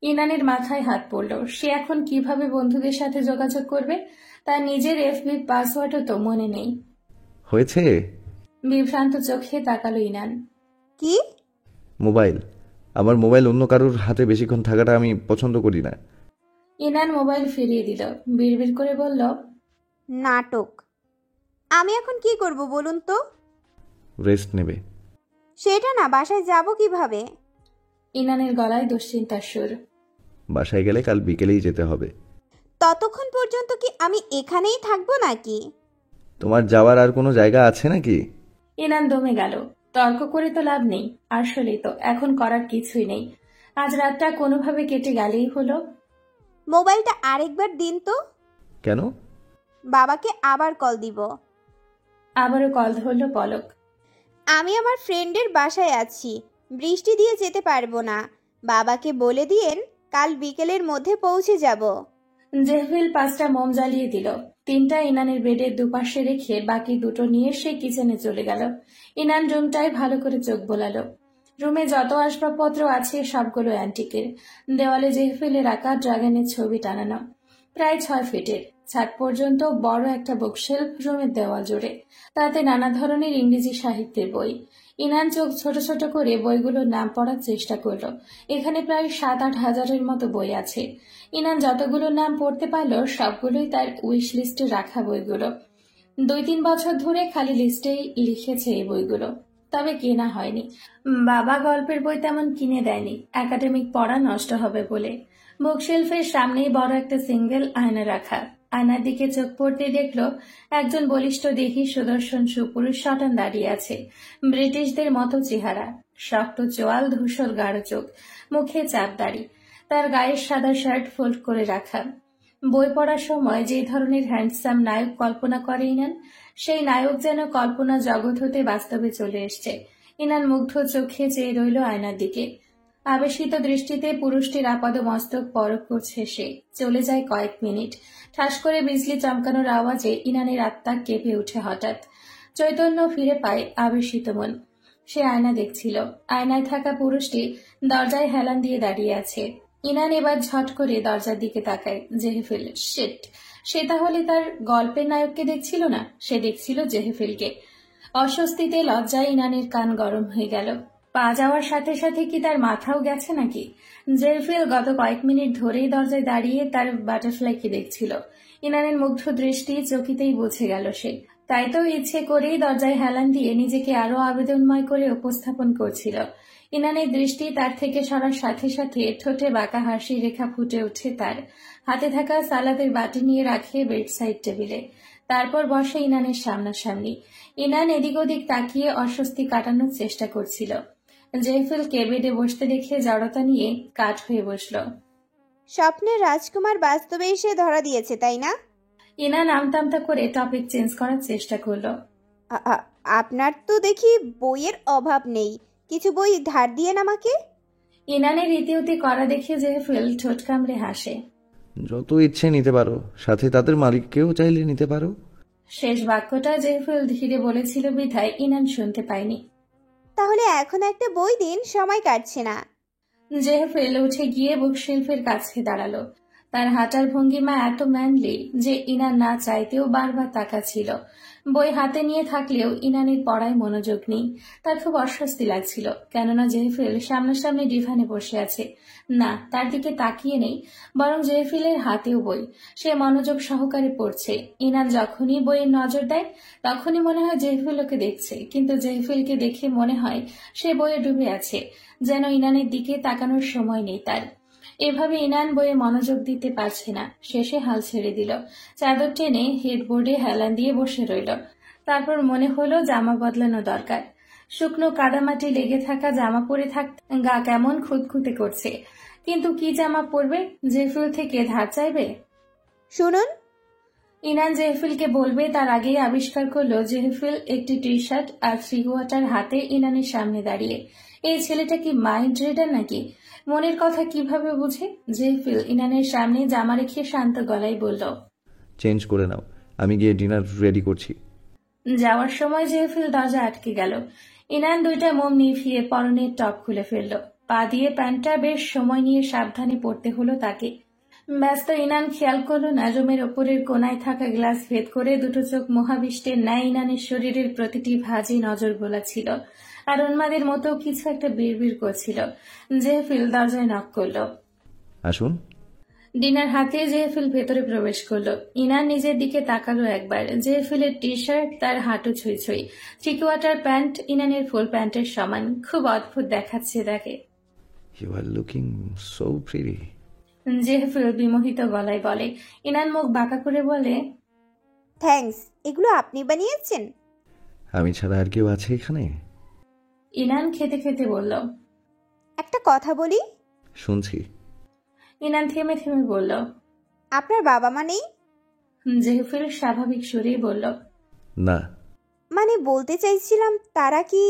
ইনানের মাথায় হাত পড়ল। সে এখন কিভাবে বন্ধুদের সাথে যোগাযোগ করবে? তার নিজের এফবি পাসওয়ার্ডও তো মনে নেই। হয়েছে? বিভ্রান্ত চোখে তাকালো ইনান। কি? মোবাইল। আমার মোবাইল অন্য কারোর হাতে বেশিক্ষণ থাকাটা আমি পছন্দ করি না। ইনান মোবাইল ফিরিয়ে দিল, বিড়বিড় করে বলল, নাটক। আমি এখন কি করব বলুন তো? রেস্ট নেবে। সেটা না, বাসায় যাব কিভাবে? ইনানের গলায় দুশ্চিন্তার সুর। বাসায় গেলে কাল বিকেলেই যেতে হবে। ততক্ষণ পর্যন্ত কি আমি এখানেই থাকবো নাকি? তোমার যাওয়ার আর কোনো জায়গা আছে নাকি? ইনান দমে গেল। তর্ক করে তো লাভ নেই, আসলেই তো এখন করার কিছুই নেই। আজ রাতটা কোনোভাবে কেটে গেলেই হলো। মোবাইলটা আরেকবার দিন তো। কেন? বাবাকে আবার কল দিব। আবারও কল ধরল পলক। আমি আমার ফ্রেন্ডের বাসায় আছি, বৃষ্টি দিয়ে যেতে পারবো না। বাবাকে বলে দিয়েন কাল বিকেলের মধ্যে পৌঁছে যাব। জেহভিল 5টা মোম জ্বালিয়ে দিল। 3টা ইনানের বেডের দুপাশে রেখে বাকি 2টো নিয়ে সে কিচেনে চলে গেল। ইনান রুমটায় ভালো করে চোখ বোলালো। রুমে যত আসবাবপত্র আছে সবগুলো অ্যান্টিকের। দেওয়ালে জেহভিলের আঁকা ড্রাগনের ছবি টানানো, প্রায় 6 ফিটের। ছাদ পর্যন্ত বড় একটা বুকশেলফ রুমের দেওয়াল জুড়ে, তাতে নানা ধরনের ইংরেজি সাহিত্যের বই। ইনান চোখ ছোট ছোট করে বইগুলোর নাম পড়ার চেষ্টা করল। এখানে প্রায় 7-8 হাজারের মতো বই আছে। ইনান যতগুলো নাম পড়তে পারল সবগুলোই তার উইশ লিস্টে রাখা বইগুলো। 2-3 বছর ধরে খালি লিস্টেই লিখেছে এই বইগুলো, তবে কেনা হয়নি। বাবা গল্পের বই তেমন কিনে দেয়নি, একাডেমিক পড়া নষ্ট হবে বলে। বুকশেলফের সামনেই বড় একটা সিঙ্গেল আয়না রাখা। আয়নার দিকে চোখ পড়তে দেখল একজন বলিষ্ঠ দেহী সুদর্শন সুপুরুষ সটান দাঁড়িয়ে আছে। ব্রিটিশদের মতো চেহারা, শক্ত চোয়াল, ধূসর গাঢ় চোখ, মুখে চাপ দাড়ি। তার গায়ের সাদা শার্ট ফোল্ড করে রাখা। বই পড়ার সময় যে ধরনের হ্যান্ডসাম নায়ক কল্পনা করে ইনান, সেই নায়ক যেন কল্পনা জগৎ হতে বাস্তবে চলে এসছে। ইনান মুগ্ধ চোখে চেয়ে রইল আয়নার দিকে। আবেশিত দৃষ্টিতে পুরুষটির আপাদ মস্তক পরখ করছে সে। চলে যায় কয়েক মিনিট। ঠাস করে বিজলি চমকানোর আওয়াজে ইনানের আত্মা কেঁপে উঠে হঠাৎ। চৈতন্য ফিরে পায় আবেশিত মন। সে আয়না দেখছিল। আয়নায় থাকা পুরুষটি দরজায় হেলান দিয়ে দাঁড়িয়ে আছে। ইনান এবার ঝট করে দরজার দিকে তাকায়। জেহেফিল। শিট! সে তাহলে তার গল্পের নায়ককে দেখছিল না, সে দেখছিল জেহেফিলকে। অস্বস্তিতে লজ্জায় ইনানের কান গরম হয়ে গেল। পা যাওয়ার সাথে সাথে কি তার মাথাও গেছে নাকি? জেহেফিল গত কয়েক মিনিট ধরেই দরজায় দাঁড়িয়ে তার বাটারফ্লাইকে দেখছিল। ইনানের মুগ্ধ দৃষ্টি চকিতেই বুঝে গেল সে। তাই তো ইচ্ছে করেই দরজায় হেলান দিয়ে নিজেকে আরো আবেদনময় করে উপস্থাপন করছিল। ইনানের দৃষ্টি তার থেকে সরার সাথে সাথে ঠোঁটে বাঁকা হাসি রেখা ফুটে ওঠে তার। হাতে থাকা সালাদের বাটি নিয়ে রাখে বেডসাইড টেবিলে। তারপর বসে ইনানের সামনাসামনি। ইনান এদিক ওদিক তাকিয়ে অস্বস্তি কাটানোর চেষ্টা করছিল। জেফিলকে বেডে বসতে দেখে জড়তা নিয়ে কাঠ হয়ে বসল। স্বপ্নের রাজকুমার বাস্তবে এসে ধরা দিয়েছে, তাই না? ইনান আমতামতা করে টপিক চেঞ্জ করার চেষ্টা করল। আপনার তো দেখি বইয়ের অভাব নেই, কিছু বই ধার দিয়েন আমাকে। ইনানের রীতিউতি করা দেখে জেফিল ঠোঁট কামড়ে হাসে। যত ইচ্ছে নিতে পারো, সাথে তাদের মালিককেও চাইলে নিতে পারো। শেষ বাক্যটা জেফিল ধীরে বলেছিল বিধায় ইনান শুনতে পায়নি। তাহলে এখন একটা বই দিন, সময় কাটছে না। জেফিল উঠে গিয়ে বুকশেলফের কাছে দাঁড়ালো। তার হাঁটার ভঙ্গিমা এত ম্যানলি যে ইনান না চাইতেও বারবার তাকাচ্ছিল। বই হাতে নিয়ে থাকলেও ইনানের পড়ায় মনোযোগ নেই। তার খুব অস্বস্তি লাগছিল, কেননা জেফিল সামনাসামনি ডিভানে বসে আছে। না, তার দিকে তাকিয়ে নেই, বরং জেফিলের হাতেও বই। সে মনোযোগ সহকারে পড়ছে। ইনান যখনই বইয়ের নজর দেয় তখনই মনে হয় জেফিল ওকে দেখছে, কিন্তু জেফিলকে দেখে মনে হয় সে বইয়ে ডুবে আছে, যেন ইনানের দিকে তাকানোর সময় নেই তার। এভাবে ইনান বইয়ে মনোযোগ দিতে পারছে না। শেষে হাল ছেড়ে দিল। চাদর টেনে হেডবোর্ডে হেলান দিয়ে বসে রইল। তারপর মনে হলো জামা বদলানো দরকার। শুকনো কাদামাটি লেগে থাকা জামা পরে থাকতে গা কেমন খুঁতখুঁতে করছে। কিন্তু কি জামা পরবে? জেফিল থেকে ধার চাইবে? শুনুন। ইনান জেহফিলকে বলবে তার আগেই আবিষ্কার করলো জেহফিল একটি টি শার্ট আর 3 কোয়ার্টার হাতে ইনানের সামনে দাঁড়িয়ে। এই ছেলেটা কি মাইন্ড রিডার নাকি? মনের কথা কিভাবে বুঝে? জেহফিল ইনানের সামনে জামা রেখে শান্ত গলায় বলল, চেঞ্জ করে নাও, আমি গিয়ে ডিনার রেডি করছি। যাওয়ার সময় জেহফিল দরজা আটকে গেল। ইনান 2টা মোম নিভিয়ে পরনের টপ খুলে ফেলল। পা দিয়ে প্যান্টটা বেশ সময় নিয়ে সাবধানে পড়তে হলো তাকে। ব্যস্ত ইনান খেয়াল করলো না রুমের ওপরের কোনায় থাকা গ্লাস ভেদ করে দুটো চোখ মহাবিষ্টের ন্যায় ইনানের শরীরের প্রতিটি ভাঁজে নজর বোলাচ্ছিল, আর উন্মাদের মতো কিছু একটা বিড়বিড় করছিল। জেহফিল দরজায় নক করলো। আসুন। ডিনার হাতে জেহফিল ভেতরে প্রবেশ করলো। ইনান নিজের দিকে তাকালো একবার। জেহফিলের টি শার্ট তার হাঁটু ছুঁই ছুঁই, থ্রি কোয়ার্টার প্যান্ট ইনানের ফুল প্যান্টের সমান। খুব অদ্ভুত দেখাচ্ছে তাকে। You are looking so pretty. Jehfil বিমোহিত গলায় বলে। ইনান মুখ বাঁকা করে বলে, থ্যাঙ্কস, এগুলো আপনি বানিয়েছেন? আমি ছাড়া আর কেউ আছে এখানে? ইনান খেতে খেতে বলল। একটা কথা বলি। শুনছি। ইনান থেমে থেমে বলল, আপনার বাবা মা নেই? জেহফিল স্বাভাবিক সুরেই বলল, না। মানে বলতে চাইছিলাম তারা কি?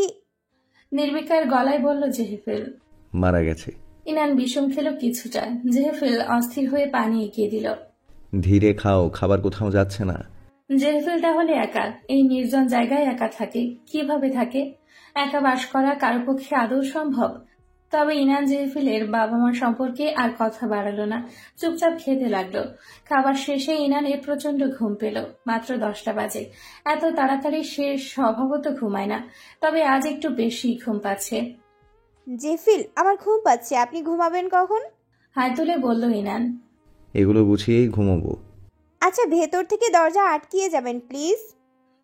নির্বিকার গলায় বলল জেহফিল। মারা গেছে। ইনান বিষম খেল কিছুটা। জেহফিল অস্থির হয়ে পানি এগিয়ে দিল। ধীরে খাও, খাবার কোথাও যাচ্ছে না। জেহফিল তাহলে একা এই নির্জন জায়গায় একা থাকে? কিভাবে থাকে? একা বাস করা কারো পক্ষে আদৌ সম্ভব? তবে ইনান জেহফিলের বাবা মা সম্পর্কে আর কথা বাড়ালো না, চুপচাপ খেতে লাগলো। খাবার শেষে ইনানের প্রচন্ড ঘুম পেল। মাত্র 10টা বাজে। এত তাড়াতাড়ি সে স্বভাবত ঘুমায় না, তবে আজ একটু বেশি ঘুম পাচ্ছে। জেফিল, আমার ঘুম পাচ্ছে, আপনি ঘুমাবেন কখন? হাত তুলে বলল ইনান। এগুলো গুছিয়েই ঘুমোবো। আচ্ছা, ভেতর থেকে দরজা আটকিয়ে যাবেন প্লিজ।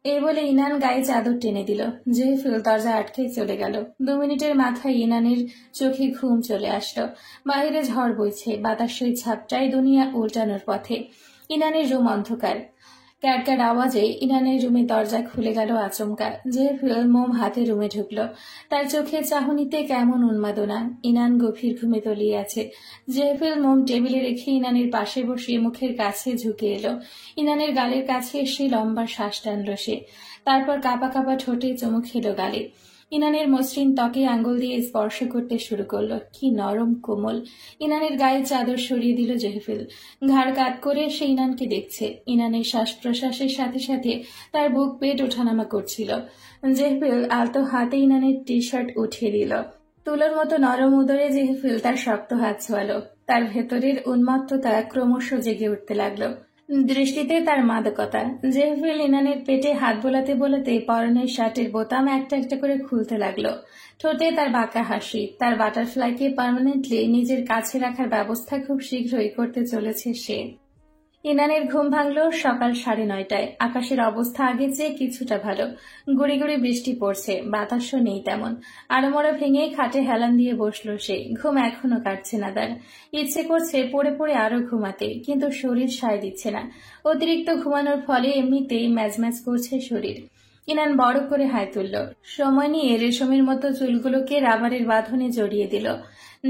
এই বলে ইনান গায়ে চাদর টেনে দিল। জেহফিল দরজা আটকে চলে গেল। 2 মিনিটের মাথায় ইনানের চোখে ঘুম চলে আসলো। বাইরে ঝড় বইছে, বাতাসের ঝাপটায় দুনিয়া উল্টানোর পথে। ইনানের রুম অন্ধকার। ক্যাটক্যাট আওয়াজে ইনানের রুমের দরজা খুলে গেল আচমকা। জেহফিল মোম হাতে রুমে ঢুকলো। তার চোখে চাহনিতে কেমন উন্মাদনা। ইনান গভীর ঘুমে তলিয়ে আছে। জেহফিল মোম টেবিলে রেখে ইনানের পাশে বসে মুখের কাছে ঝুঁকে এলো। ইনানের গালের কাছে এসে লম্বা শ্বাস টানল সে। তারপর কাঁপা কাঁপা ঠোঁটে চুমু খেলো গালে। ইনানের মসৃণ ত্বকে আঙ্গুল দিয়ে স্পর্শ করতে শুরু করলো। কি নরম কোমল। ইনানের গায়ে চাদর সরিয়ে দিল জেহফিল। ঘাড় কাত করে সে ইনানকে দেখছে। ইনানের শ্বাস প্রশ্বাসের সাথে সাথে তার বুক পেট ওঠানামা করছিল। জেহফিল আলতো হাতে ইনানের টি শার্ট উঠিয়ে দিল। তুলোর মতো নরম উদরে জেহফিল তার শক্ত হাত ছোঁয়ালো। তার ভেতরের উন্মত্ততা ক্রমশ জেগে উঠতে লাগলো। দৃষ্টিতে তার মাদকতা। জেহফিল ইনানের পেটে হাত বোলাতে বোলাতে পরনের শার্টের বোতাম একটা একটা করে খুলতে লাগলো। ঠোঁটে তার বাঁকা হাসি। তার বাটারফ্লাইকে পার্মানেন্টলি নিজের কাছে রাখার ব্যবস্থা খুব শীঘ্রই করতে চলেছে সে। ইনানের ঘুম ভাঙল সকাল 9:30টায়। আকাশের অবস্থা আগের চেয়ে কিছুটা ভালো। গুড়ি গুড়ি বৃষ্টি পড়ছে, বাতাসও নেই তেমন। আড়মোড়া ভেঙে খাটে হেলান দিয়ে বসলো সে। ঘুম এখনো কাটছে না তার। ইচ্ছে করছে পড়ে পড়ে আরো ঘুমাতে, কিন্তু শরীর সায় দিচ্ছে না। অতিরিক্ত ঘুমানোর ফলে এমনিতেই ম্যাজম্যাজ করছে শরীর। ইনান বড় করে হাই তুলল। সময় নিয়ে রেশমের মতো চুলগুলোকে রাবারের বাঁধনে জড়িয়ে দিল।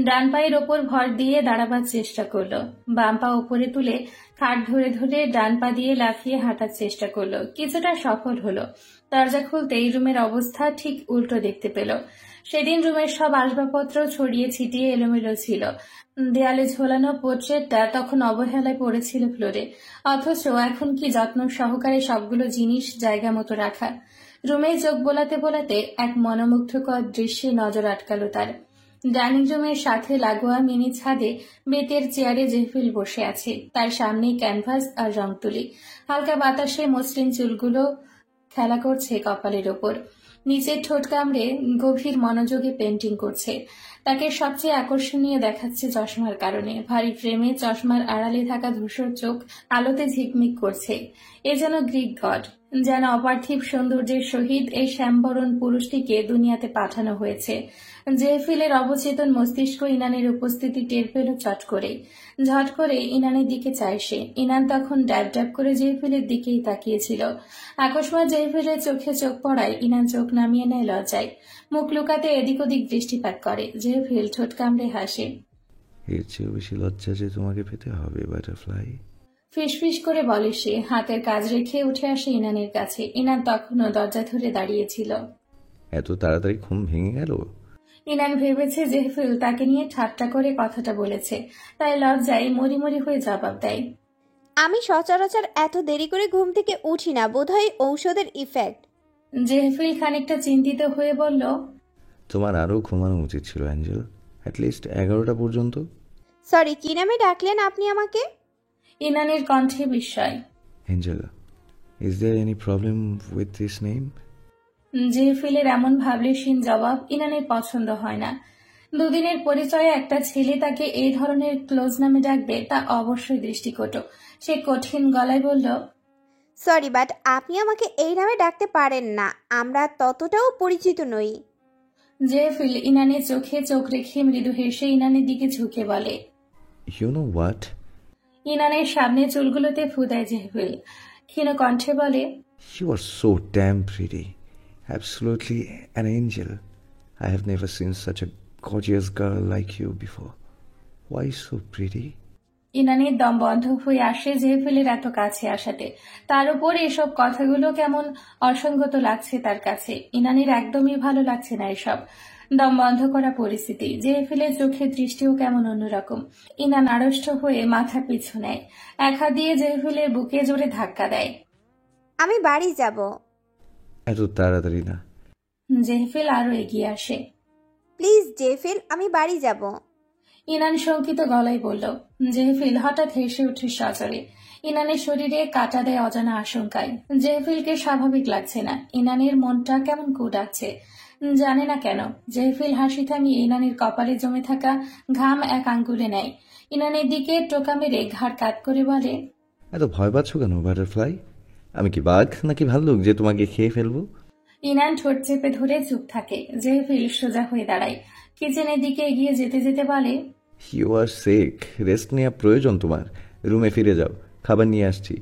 ডান পায়ের ওপর ভর দিয়ে দাঁড়াবার চেষ্টা করলো। বাম পা উপরে তুলে খাট ধরে ধরে ডান পা দিয়ে লাফিয়ে হাঁটার চেষ্টা করলো। কিছুটা সফল হলো। দরজা খুলতেই রুমের অবস্থা ঠিক উল্টো দেখতে পেল। সেদিন রুমের সব আসবাবপত্র ছড়িয়ে ছিটিয়ে এলোমেলো ছিল। দেয়ালে ঝোলানো পোর্ট্রেটটা তখন অবহেলায় পড়েছিল ফ্লোরে, অথচ এখন কি যত্ন সহকারে সবগুলো জিনিস জায়গা মতো রাখা। রুমে চোখ বোলাতে বোলাতে এক মনোমুগ্ধকর দৃশ্যে নজর আটকালো তার। ডাইনিং রুমের সাথে লাগোয়া মিনি ছাদে বেতের চেয়ারে জেহফিল বসে আছে। তার সামনেই ক্যানভাস আর রং তুলি। হালকা বাতাসে মসৃণ চুলগুলো খেলা করছে কপালের ওপর। নিচের ঠোঁট কামড়ে গভীর মনোযোগে পেন্টিং করছে। তাকে সবচেয়ে আকর্ষণীয় দেখাচ্ছে চশমার কারণে। ভারী ফ্রেমে চশমার আড়ালে থাকা ধূসর চোখ আলোতে ঝিকমিক করছে। এ যেন গ্রিক গড, যেন অপার্থিব সৌন্দর্যের সহিত এই শ্যামবরণ পুরুষটিকে দুনিয়াতে পাঠানো হয়েছে। জেহফিলের অবচেতন মস্তিষ্ক ইনানের উপস্থিতি টের পেল চট করে। ঝট করে ইনানের দিকে চায় সে। ইনান তখন ড্যাব ড্যাব করে জেহফিলের দিকেই তাকিয়েছিল। আকস্মাৎ জেহফিলের চোখে চোখ পড়ায় ইনান চোখ নামিয়ে নেয় লজ্জায়। মুখ লুকাতে এদিক ওদিক দৃষ্টিপাত করে। জেহফিল ঠোঁট কামড়ে হাসে। এর চেয়েও বেশি লজ্জা যে তোমাকে পেতে হবে বাটারফ্লাই। ফিসফিস করে বলে সে। হাতের কাজ রেখে উঠে আসে ইনানের কাছে। ইনান তখনও দরজা ধরে দাঁড়িয়েছিল। এত তাড়াতাড়ি ঘুম ভেঙে গেল? ইনান ভেবেছে জেহফিল তাকে নিয়ে ঠাট্টা করে কথাটা বলেছে, তাই লজ্জায় মরি মরি হয়ে জবাব দেয়। আমি সচরাচর এত দেরি করে ঘুম থেকে উঠি না, বোধহয় ঔষধের ইফেক্ট। জেহফিল খানিকটা চিন্তিত হয়ে বলল, তোমার আরো ঘুমানো উচিত ছিল অ্যাঞ্জেল। অ্যাটলিস্ট 11টা পর্যন্ত। সরি, কি নামে ডাকলেন আপনি আমাকে? ইনানের কণ্ঠে বিস্ময়। Angel, is there any problem with this name? জেফিলের এমন ভাবলেশীন জবাব ইনানের পছন্দ হয় না। দুদিনের পরিচয়ে একটা ছেলে তাকে এই ধরনের ক্লোজ নামে ডাকবে তা অবশ্যই দৃষ্টিকটু। সে কঠিন গলায় বলল, সরি, বাট আপনি আমাকে এই নামে ডাকতে পারেন না। আমরা ততটাও পরিচিত নই। জেফিল ইনানের চোখে চোখ রেখে মৃদু হেসে ইনানের দিকে ঝুঁকে বলে। You know what? ইনানের সামনে চুলগুলোতে ফু দেয় জেফিল। ক্ষীণ কণ্ঠে বলে, You are so damn pretty. Absolutely an angel. I have never seen such a gorgeous girl like you before. Why so pretty? ইনানের দম বন্ধ হয়ে আসে জেফিলের এত কাছে আসাতে। তার উপর এসব কথাগুলো কেমন অসঙ্গত লাগছে তার কাছে। ইনানের একদমই ভালো লাগছে না এসব। দম বন্ধ করা পরিস্থিতি। জেফিলের চোখের দৃষ্টিও কেমন অন্যরকম। ইনান আড়ষ্ট হয়ে মাথা পিছু নেয়। এক হাত দিয়ে জেফিলের বুকে জোরে ধাক্কা দেয়। আমি বাড়ি যাব। এত তাড়াতাড়ি না। জেফিল আরো এগিয়ে আসে। প্লিজ জেফিল, আমি বাড়ি যাব। ইনান শঙ্কিত গলায় বলল। জেহফিল হঠাৎ হেসে উঠে সজরে। ইনানের শরীরে কাটা দেয় অজানা আশঙ্কায়। জেহফিলকে স্বাভাবিক লাগছে না। ইনানের মনটা কেমন কুডাচ্ছে, জানে না কেন। জেহফিল হাসি থামিয়ে ইনানের কপালে জমে থাকা ঘাম এক আঙ্গুলে নেয়। ইনানের দিকে টোকা মেরে ঘাড় কাত করে বলে, এত ভয় পাচ্ছ কেন বাটারফ্লাই? আমি কি বাঘ নাকি ভাল্লুক যে তোমাকে খেয়ে ফেলবো? ইনান ঠোঁট চেপে ধরে চুপ থাকে। জেহফিল সোজা হয়ে দাঁড়ায়। কিচেনের দিকে এগিয়ে যেতে যেতে বলে, ইউ আর সিক, রেস্ট নেওয়া প্রয়োজন তোমার। রুমে ফিরে যাও, খাবার নিয়ে আসছি।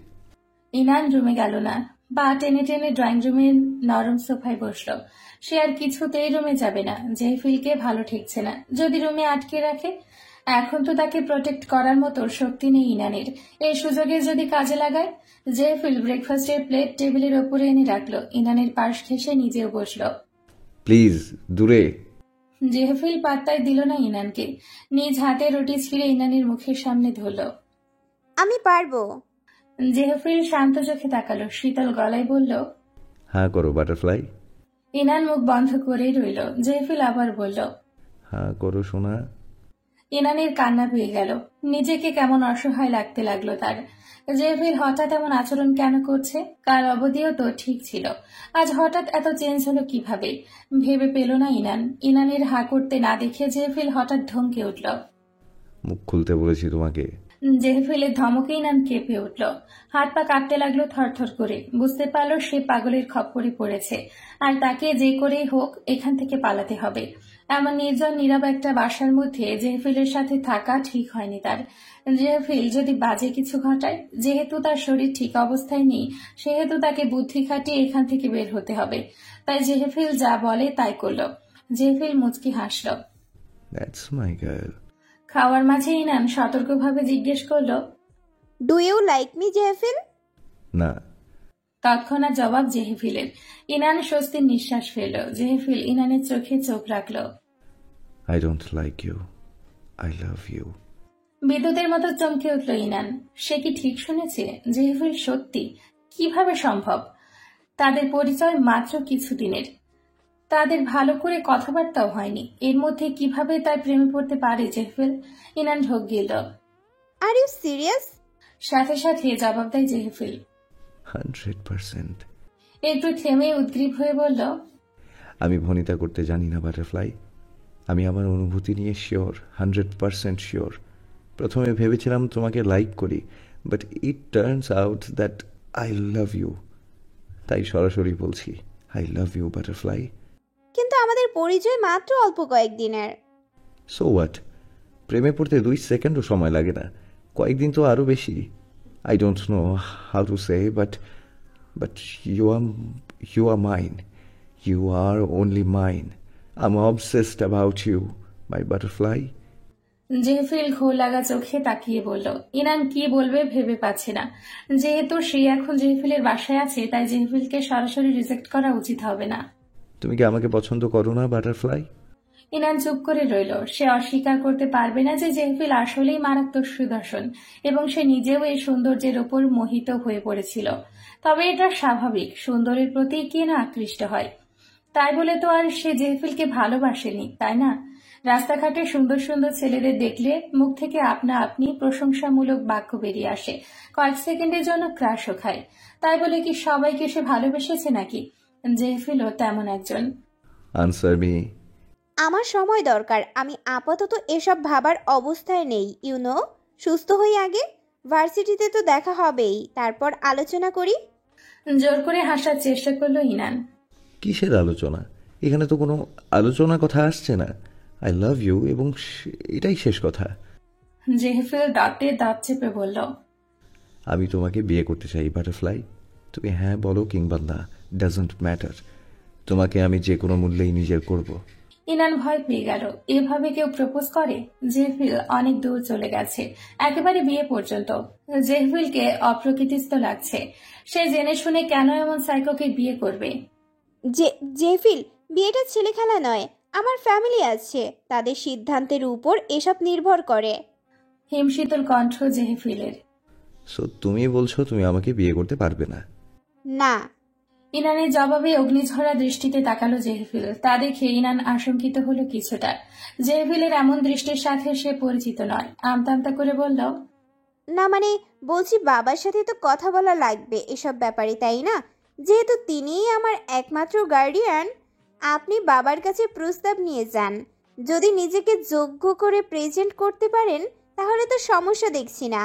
ইনান রুমে গেল না। পা টেনে টেনে ড্রয়িং রুমের নরম সোফায় বসল। সে আর কিছুতেই রুমে যাবে না। জেহফিলকে ভালো ঠেকছে না। যদি রুমে আটকে রাখে, এখন তো তাকে প্রোটেক্ট করার মতো শক্তি নেই ইনানের। এই সুযোগে যদি কাজে লাগায়। জেহফিল ব্রেকফাস্টের প্লেট টেবিলের ওপরে এনে রাখলো। ইনানের পাশ ঘেঁষে নিজেও বসল। প্লিজ দূরে। জেহফিল পাত্তায় দিল না ইনানকে। নিজ হাতে রুটি ছিঁড়ে ইনানের মুখের সামনে ধরল। আমি পারবো। জেহফিল শান্ত চোখে তাকালো, শীতল গলায় বলল, হ্যাঁ করো বাটারফ্লাই। ইনান মুখ বন্ধ করেই রইল। জেহফিল আবার বলল, হ্যাঁ করো সোনা। ইনানের কান্না পেয়ে গেল। নিজেকে কেমন অসহায় লাগতে লাগলো তার। জেহফিল হঠাৎ এমন আচরণ কেন করছে? কাল অবধিও তো ঠিক ছিল, আজ হঠাৎ এত চেঞ্জ হলো কিভাবে? ভেবে পেল না ইনান। ইনানের হা করতে না দেখে জেহফিল হঠাৎ ধমকে উঠল। মুখ খুলতে বলেছি তোমাকে। জেহফিলের ধমকে ইনান কেঁপে উঠল। হাত পা কাঁপতে লাগলো থরথর করে। বুঝতে পারল সে পাগলের খপ্পরে পড়েছে, আর তাকে যে করেই হোক এখান থেকে পালাতে হবে। এমন নির্জন নীরব একটা বাসার মধ্যে জেহফিলের সাথে থাকা ঠিক হয়নি তার। জেহফিল যদি বাজে কিছু ঘটায়, যেহেতু তার শরীর ঠিক অবস্থায় নেই, সেহেতু তাকে বুদ্ধি খাটিয়ে এখান থেকে বের হতে হবে। তাই জেহফিল যা বলে তাই করল। জেহফিল মুচকি হাসল। That's my girl. খাওয়ার মাঝে ইনান সতর্কভাবে জিজ্ঞেস করল, do you like me Jefil? না। তৎক্ষণাৎ জবাব জেহফিলের। ইনান স্বস্তির নিঃশ্বাস ফেলল। জেহফিল ইনানের চোখে চোখ রাখল। I don't like you, I love you. বিদ্যুতের মতো চমকে উঠল ইনান। সে কি ঠিক শুনেছে? জেহফিল সত্যি? কিভাবে সম্ভব? তাদের পরিচয় মাত্র কিছুদিনের। তাদের ভালো করে কথাবার্তাও হয়নি। এর মধ্যে কিভাবে তার প্রেমে পড়তে পারে জেহফিল? ইনান ঢোক গেল। Are you serious? সাথে সাথে জবাব দেয় জেহফিল। 100%। একটু থেমে উদ্গ্রীব হয়ে বলল, আমি ভনিতা করতে জানি না বাটারফ্লাই। আমি আমার অনুভূতি নিয়ে শিওর, 100% শিওর। প্রথমে ভেবেছিলাম তোমাকে লাইক করি, but it turns out that I love you. তাই সরাসরি বলছি, আই লাভ ইউ বাটারফ্লাই। কিন্তু আমাদের পরিচয় মাত্র অল্প কয়েকদিনের। So what? প্রেমে পড়তে 2 সেকেন্ডও সময় লাগে না, কয়েকদিন তো আরও বেশি। I don't know how to say, but you are mine. You are only mine. I am obsessed about you, my butterfly. Jehfil ঘোর লাগা চোখে তাকিয়ে বলল। ইনান কি বলবে ভেবে পাচ্ছে না। যেহেতু সে এখন জেহফিলের বাসায় আছে, তাই জেহফিলকে সরাসরি রিজেক্ট করা উচিত হবে না। তুমি কি আমাকে পছন্দ করো না বাটারফ্লাই? ইনান চুপ করে রইল। সে অস্বীকার করতে পারবে না যে জেহফিল আসলেই মারাত্মক সুদর্শন, এবং সে নিজেও এই সৌন্দর্যের ওপর মোহিত হয়ে পড়েছিল। তবে এটা স্বাভাবিক, সুন্দরের প্রতি কে না আকৃষ্ট হয়। তাই বলে তো আর সে জেহফিলকে ভালোবাসেনি, তাই না? রাস্তাঘাটে সুন্দর সুন্দর ছেলেদের দেখলে মুখ থেকে আপনা আপনি প্রশংসামূলক বাক্য বেরিয়ে আসে, কয়েক সেকেন্ডের জন্য ক্রাশও খায়। তাই বলে কি সবাইকে সে ভালোবেসেছে নাকি? জেহফিলও তেমন একজন। Answer me. আমার সময় দরকার, আমি আপাতত এসব ভাবার অবস্থায় নেই। সুস্থ হই আগে, ভার্সিটিতে তো দেখা হবেই, তারপর আলোচনা করি। জোর করে হাসার চেষ্টা করলো ইনান। কিসের আলোচনা? এখানে তো কোনো আলোচনা কথা আসছে না। আই লাভ ইউ এবং এটাই শেষ কথা। জেহফিল দাঁতে দাঁত চেপে বলল, আমি তোমাকে বিয়ে করতে চাই বাটারফ্লাই। তুমি হ্যাঁ বলো কিংবা না, ডাজন্ট ম্যাটার। তোমাকে আমি যে কোনো মূল্যেই নিজের করব। ইনান ভয় পেয়ে গেল। এভাবে কেউ প্রপোজ করে? জেহফিল অনেক দূর চলে গেছে, একেবারে বিয়ে পর্যন্ত। জেহফিলকে অপ্রকৃতিস্থ লাগছে। সে জেনে শুনে কেন এমন সাইকোকে বিয়ে করবে? জেফিল, বিয়েটা ছেলে খেলা নয়। আমার ফ্যামিলি আছে, তাদের সিদ্ধান্তের উপর এসব নির্ভর করে। হিমশীতল কণ্ঠ জেহফিলের। সো তুমি বলছো তুমি আমাকে বিয়ে করতে পারবে না? না। ইনানের জবাবে অগ্নিঝরা দৃষ্টিতে তাকালো জেহফিল। তা দেখে ইনান আশঙ্কিত হলো কিছুটা। জেহফিলের এমন দৃষ্টির সাথে সে পরিচিত নয়। আমতা আমতা করে বলল, না মানে বলছি, বাবার সাথে তো কথা বলা লাগবে এসব ব্যাপারে, তাই না? যেহেতু তিনিই আমার একমাত্র গার্ডিয়ান, আপনি বাবার কাছে প্রস্তাব নিয়ে যান। যদি নিজেকে যোগ্য করে প্রেজেন্ট করতে পারেন তাহলে তো সমস্যা দেখছি না।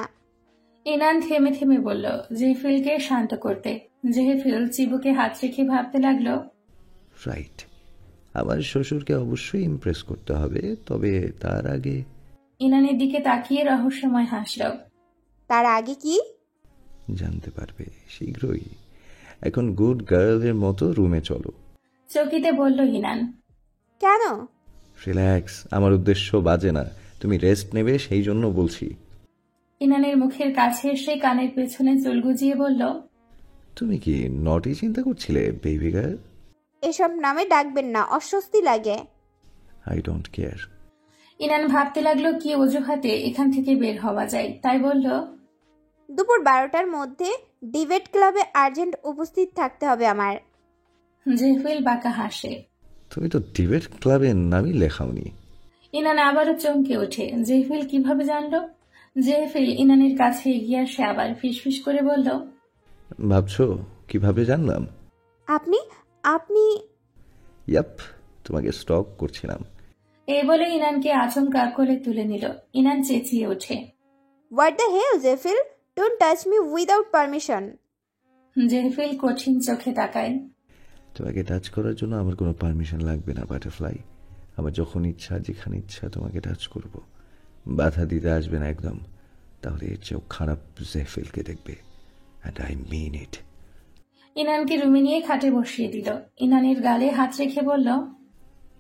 ইনান থেমে থেমে বলল, জেহফিলকে শান্ত করতে। জেহফিল চিবুকে হাত রেখে ভাবতে লাগলো, রাইট, আমার শ্বশুরকে অবশ্যই ইমপ্রেস করতে হবে, তবে তার আগে। ইনানের দিকে তাকিয়ে রহস্যময় হাসল। তার আগে কি? জানতে পারবে শীঘ্রই। এখন গুড গার্লের মতো রুমে চলো। চকিতে বলল ইনান। কেন? রিল্যাক্স, আমার উদ্দেশ্য বাজে না, তুমি রেস্ট নেবে সেই জন্য বলছি। ইনানের মুখের কাছে এসে কানের পেছনে চুল গুজিয়ে বলল, তুমি কি নটি চিন্তা করছিলে বেবি গার্ল? এসব নামে ডাকবেন না, অস্বস্তি লাগে। I don't care. ইনান ভাবতে লাগলো কি অজুহাতে এখান থেকে বের হওয়া যায়। তাই বলল, দুপুর 12টার মধ্যে ডিবেট ক্লাবে আর্জেন্ট উপস্থিত থাকতে হবে আমার। জেহফিল বাঁকা হাসে। তুমি তো ডিবেট ক্লাবের নামই লেখাওনি। ইনান আবারও চমকে ওঠে। জেহফিল কিভাবে জানলো? জেহফিল ইনানের কাছে এগিয়ে আসে, আবার ফিসফিস করে বলল, ভাবছো কিভাবে জানলাম? আপনি আপনি ইয়াপ, তোমাকে স্টক করছিলাম। এই বলে ইনানকে আচমকা কোলে তুলে নিল। ইনান চেঁচিয়ে ওঠে, what the hell Jefil, don't touch me without permission. Jehfil কঠিন চোখে তাকায়। তোমাকে টাচ করার জন্য আমার কোনো পারমিশন লাগবে না বাটারফ্লাই। আমার যখন ইচ্ছা যেখানে ইচ্ছা তোমাকে টাচ করব। বাধা দিতে আসবে না একদম, তাহলে এর চেয়েও খারাপ জেহফিলকে দেখবে। অ্যান্ড আই মিন ইট। ইনানকে রুমে নিয়ে খাটে বসিয়ে দিল। ইনানের গালে হাত রেখে বলল,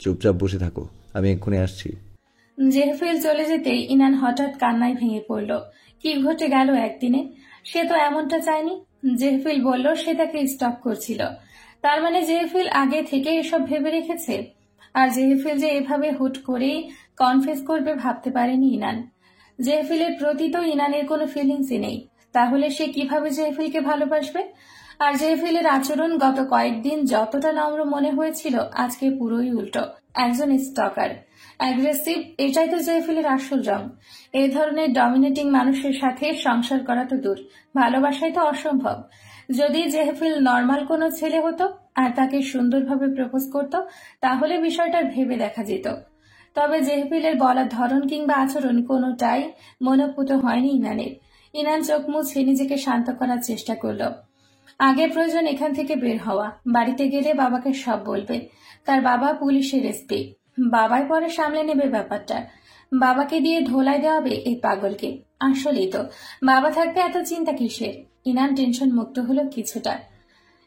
চুপচাপ বসে থাকো, আমি এক্ষুনি আসছি। জেহফিল চলে যেতেই ইনান হঠাৎ কান্নায় ভেঙে পড়ল। কি ঘটে গেল একদিনে? সে তো এমনটা চায়নি। জেহফিল বলল সে তাকে স্টপ করছিল। তার মানে জেহফিল আগে থেকে এসব ভেবে রেখেছে। আর জেহফিল যে এভাবে হুট করেই কনফেস করবে ভাবতে পারেনি ইনান। জেহফিলের প্রতি তো ইনানের কোনো ফিলিংসই নেই। তাহলে সে কিভাবে জেহফিলকে ভালোবাসবে? আর জেহফিলের আচরণ গত কয়েকদিন যতটা নম্র মনে হয়েছিল, আজকে পুরোই উল্টো। একজন স্টকার, অ্যাগ্রেসিভ, এটাই তো জেহফিলের আসল রং। এই ধরনের ডমিনেটিং মানুষের সাথে সংসার করা তো দূর, ভালোবাসাই তো অসম্ভব। যদি জেহফিল নর্মাল কোনো ছেলে হতো আর তাকে সুন্দরভাবে প্রপোজ করত, তাহলে বিষয়টা ভেবে দেখা যেত। তবে জেহফিলের বলার ধরন কিংবা আচরণ কোনোটাই মনোপুত হয়নি ইনানের। ইনান চোখ মুছে নিজেকে শান্ত করার চেষ্টা করল। আগে প্রয়োজন এখান থেকে বের হওয়া। বাড়িতে গেলে বাবাকে সব বলবে। তার বাবা পুলিশের এসপি। বাবাই পরে সামলে নেবে ব্যাপারটা। বাবাকে দিয়ে ধোলাই দেওয়াবে এই পাগলকে। আসলেই তো, বাবা থাকতে এত চিন্তা কিসের? ইনান টেনশন মুক্ত হলো কিছুটা।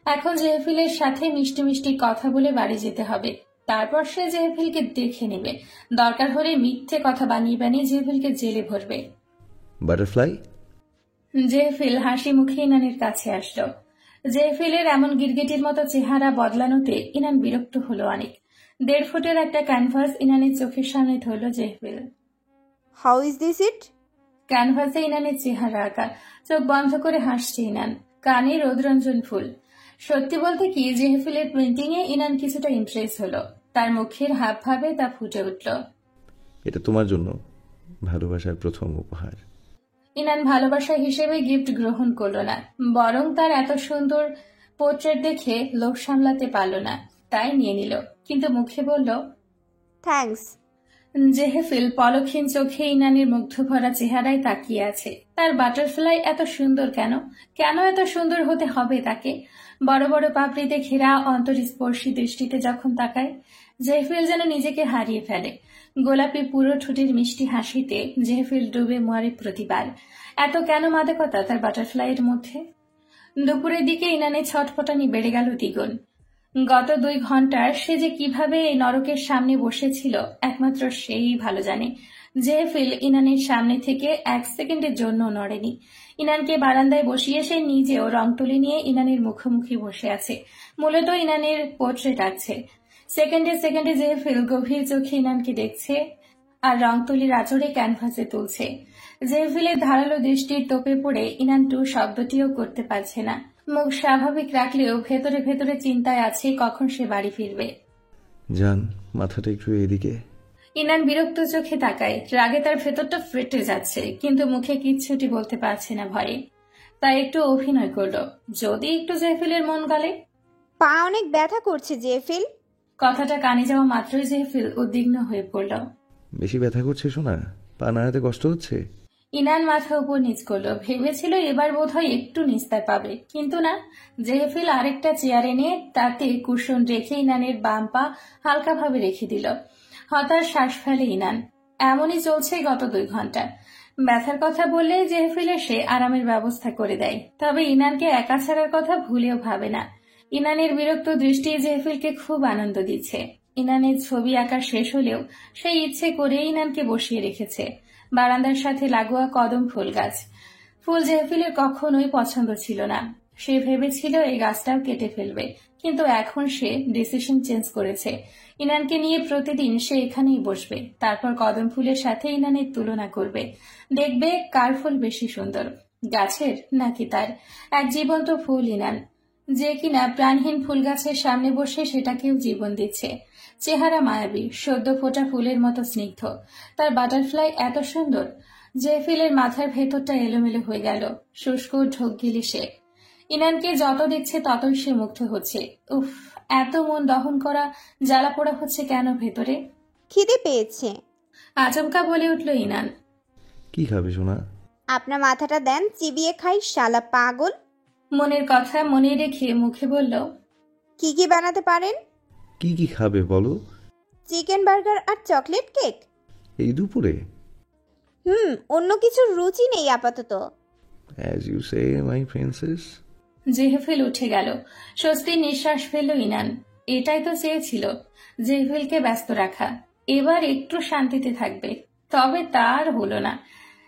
এখন জেহফিলের সাথে মিষ্টি মিষ্টি কথা বলে বাড়ি যেতে হবে। তারপর সে জেহফিলকে দেখে নেবে। দরকার হলে মিথ্যে কথা বানিয়ে বানিয়ে জেহফিলকে জেলে ভরবে। বাটারফ্লাই। জেহফিল হাসি মুখে ইনানের কাছে আসলো। জেহফিলের এমন গিরগিটির মতো চেহারা বদলানোতে ইনান বিরক্ত হলো অনেক। 1.5 ফুটের একটা ক্যানভাস ইনানের চোখের সামনে ধরল জেহফিল। হাউ ইজ দিস ইট? ক্যানভাসে ইনানের চেহারা আঁকা। চোখ বন্ধ করে হাসছে ইনান। কানে রোদরঞ্জন ফুল। সত্যি বলতে কি, জেহফিলের পেন্টিং এ ইনান কিছুটা ইমপ্রেস হলো। তার মুখের হাব ভাবে তা ফুটে উঠল। এটা তোমার জন্য ভালোবাসার প্রথম উপহার। ইনান ভালোবাসা হিসেবে গিফট গ্রহণ করলো না, বরং তার এত সুন্দর পোর্ট্রেট দেখে লোভ সামলাতে পারল না, তাই নিয়ে নিল, কিন্তু মুখে বলল থ্যাঙ্কস। জেহেফিল পলকহীন চোখে ইনানের মুগ্ধ ভরা চেহারায় তাকিয়ে আছে। তার বাটারফ্লাই এত সুন্দর কেন? কেন এত সুন্দর হতে হবে তাকে? বড় বড় পাপড়িতে ঘেরা অন্তরস্পর্শী দৃষ্টিতে যখন তাকায়, জেহেফিল যেন নিজেকে হারিয়ে ফেলে। গোলাপি পুরো ঠোঁটের মিষ্টি হাসিতে জেহেফিল ডুবে মরে প্রতিবার। এত কেন মাদকতা তার বাটারফ্লাইয়ের মধ্যে? দুপুরের দিকে ইনানের ছটফটানি বেড়ে গেল দ্বিগুণ। গত 2 ঘন্টার সে যে কিভাবে এই নরকের সামনে বসেছিল একমাত্র সেই ভালো জানে। জেহেফিল ইনানের সামনে থেকে 1 সেকেন্ডের জন্য নড়েনি। ইনানকে বারান্দায় বসিয়ে সে নিজেও রং তুলি নিয়ে ইনানের মুখোমুখি বসে আছে। মূলত ইনানের পোর্ট্রেট আছে। সেকেন্ডে সেকেন্ডে জেহেফিল গভীর চোখে ইনানকে দেখছে আর রং তুলির আঁচড়ে ক্যানভাসে তুলছে। জেহেফিলের ধারালো দৃষ্টির তোপে পড়ে ইনান টু শব্দটিও করতে পারছে না। মুখ স্বাভাবিক রাখলেও ভেতরে ভেতরে চিন্তায় আছে কখন সে বাড়ি ফিরবে। জান, মাথাটা একটু এদিকে। ইনান বিরক্ত চোখে তাকায়। রাগে তার ভেতরটা ফেটে যাচ্ছে, কিন্তু মুখে কিচ্ছুটি বলতে পারছে না ভয়ে। তাই একটু অভিনয় করলো, যদি একটু জেহেফিলের মন গলে। পা অনেক ব্যথা করছে জেফিল। কথাটা কানে যাওয়া মাত্রই জেহেফিল উদ্বিগ্ন হয়ে পড়ল। বেশি ব্যথা করছে শোনা? পা নাড়াতে কষ্ট হচ্ছে? ইনান মাথা উপর নিচ করলো। ভেবেছিল এবার বোধহয় একটু নিস্তার পাবে, কিন্তু না। জেহেফিল আরেকটা চেয়ার এনে তাতে কুশন রেখে ইনানের বাম পা হালকাভাবে রেখে দিল। হতাশ শ্বাস ফেলে ইনান। এমনই চলছে গত 2 ঘন্টা। ব্যথার কথা বললে জেহেফিল এসে আরামের ব্যবস্থা করে দেয়, তবে ইনানকে একা ছাড়ার কথা ভুলেও ভাবে না। ইনানের বিরক্ত দৃষ্টি জেহেফিলকে খুব আনন্দ দিচ্ছে। ইনানের ছবি আঁকা শেষ হলেও সেই ইচ্ছে করে ইনানকে বসিয়ে রেখেছে। বারান্দার সাথে লাগোয়া কদম ফুল গাছ। ফুল জেহেফিলের কখনোই পছন্দ ছিল না। সে ভেবেছিল এই গাছটাও কেটে ফেলবে, কিন্তু এখন সে ডিসিশন চেঞ্জ করেছে। ইনানকে নিয়ে প্রতিদিন সে এখানেই বসবে, তারপর কদম ফুলের সাথে ইনানের তুলনা করবে। দেখবে কার ফুল বেশি সুন্দর, গাছের নাকি তার। এক জীবন্ত ফুল ইনান, যে কিনা প্রাণহীন ফুল গাছের সামনে বসে সেটাকেও জীবন দিচ্ছে। চেহারা মায়াবী, সদ্য ফোটা ফুলের মতো স্নিগ্ধ। তার বাটারফ্লাই এত সুন্দর। জেফিলের মাথার ভেতরটা এলোমেলো হয়ে গেল। শুষ্ক ঢোক গিলি সে। ইনানকে যত দেখছে ততই সে মুগ্ধ হচ্ছে। উফ, এত মন দহন করা জ্বালা পোড়া হচ্ছে কেন ভেতরে? খিদে পেয়েছে। আচমকা বলে উঠল ইনান। কি খাবে সোনা? আপনার মাথাটা দেন, চিবিয়ে খাই, শালা পাগল। মনের কথা মনে রেখে মুখে বলল, কি কি বানাতে পারেন? কি কি খাবে বলো? চিকেন বার্গার আর চকলেট কেক। এই দুপুরে? অন্য কিছুর রুচি নেই আপাতত। As you say my princess. Jehefil উঠে গেল। স্বস্তির নিঃশ্বাস ফেলল ইনান। এটাই তো চেয়েছিল, জেহেফিলকে ব্যস্ত রাখা। এবার একটু শান্তিতে থাকবে। তবে তার হলো না।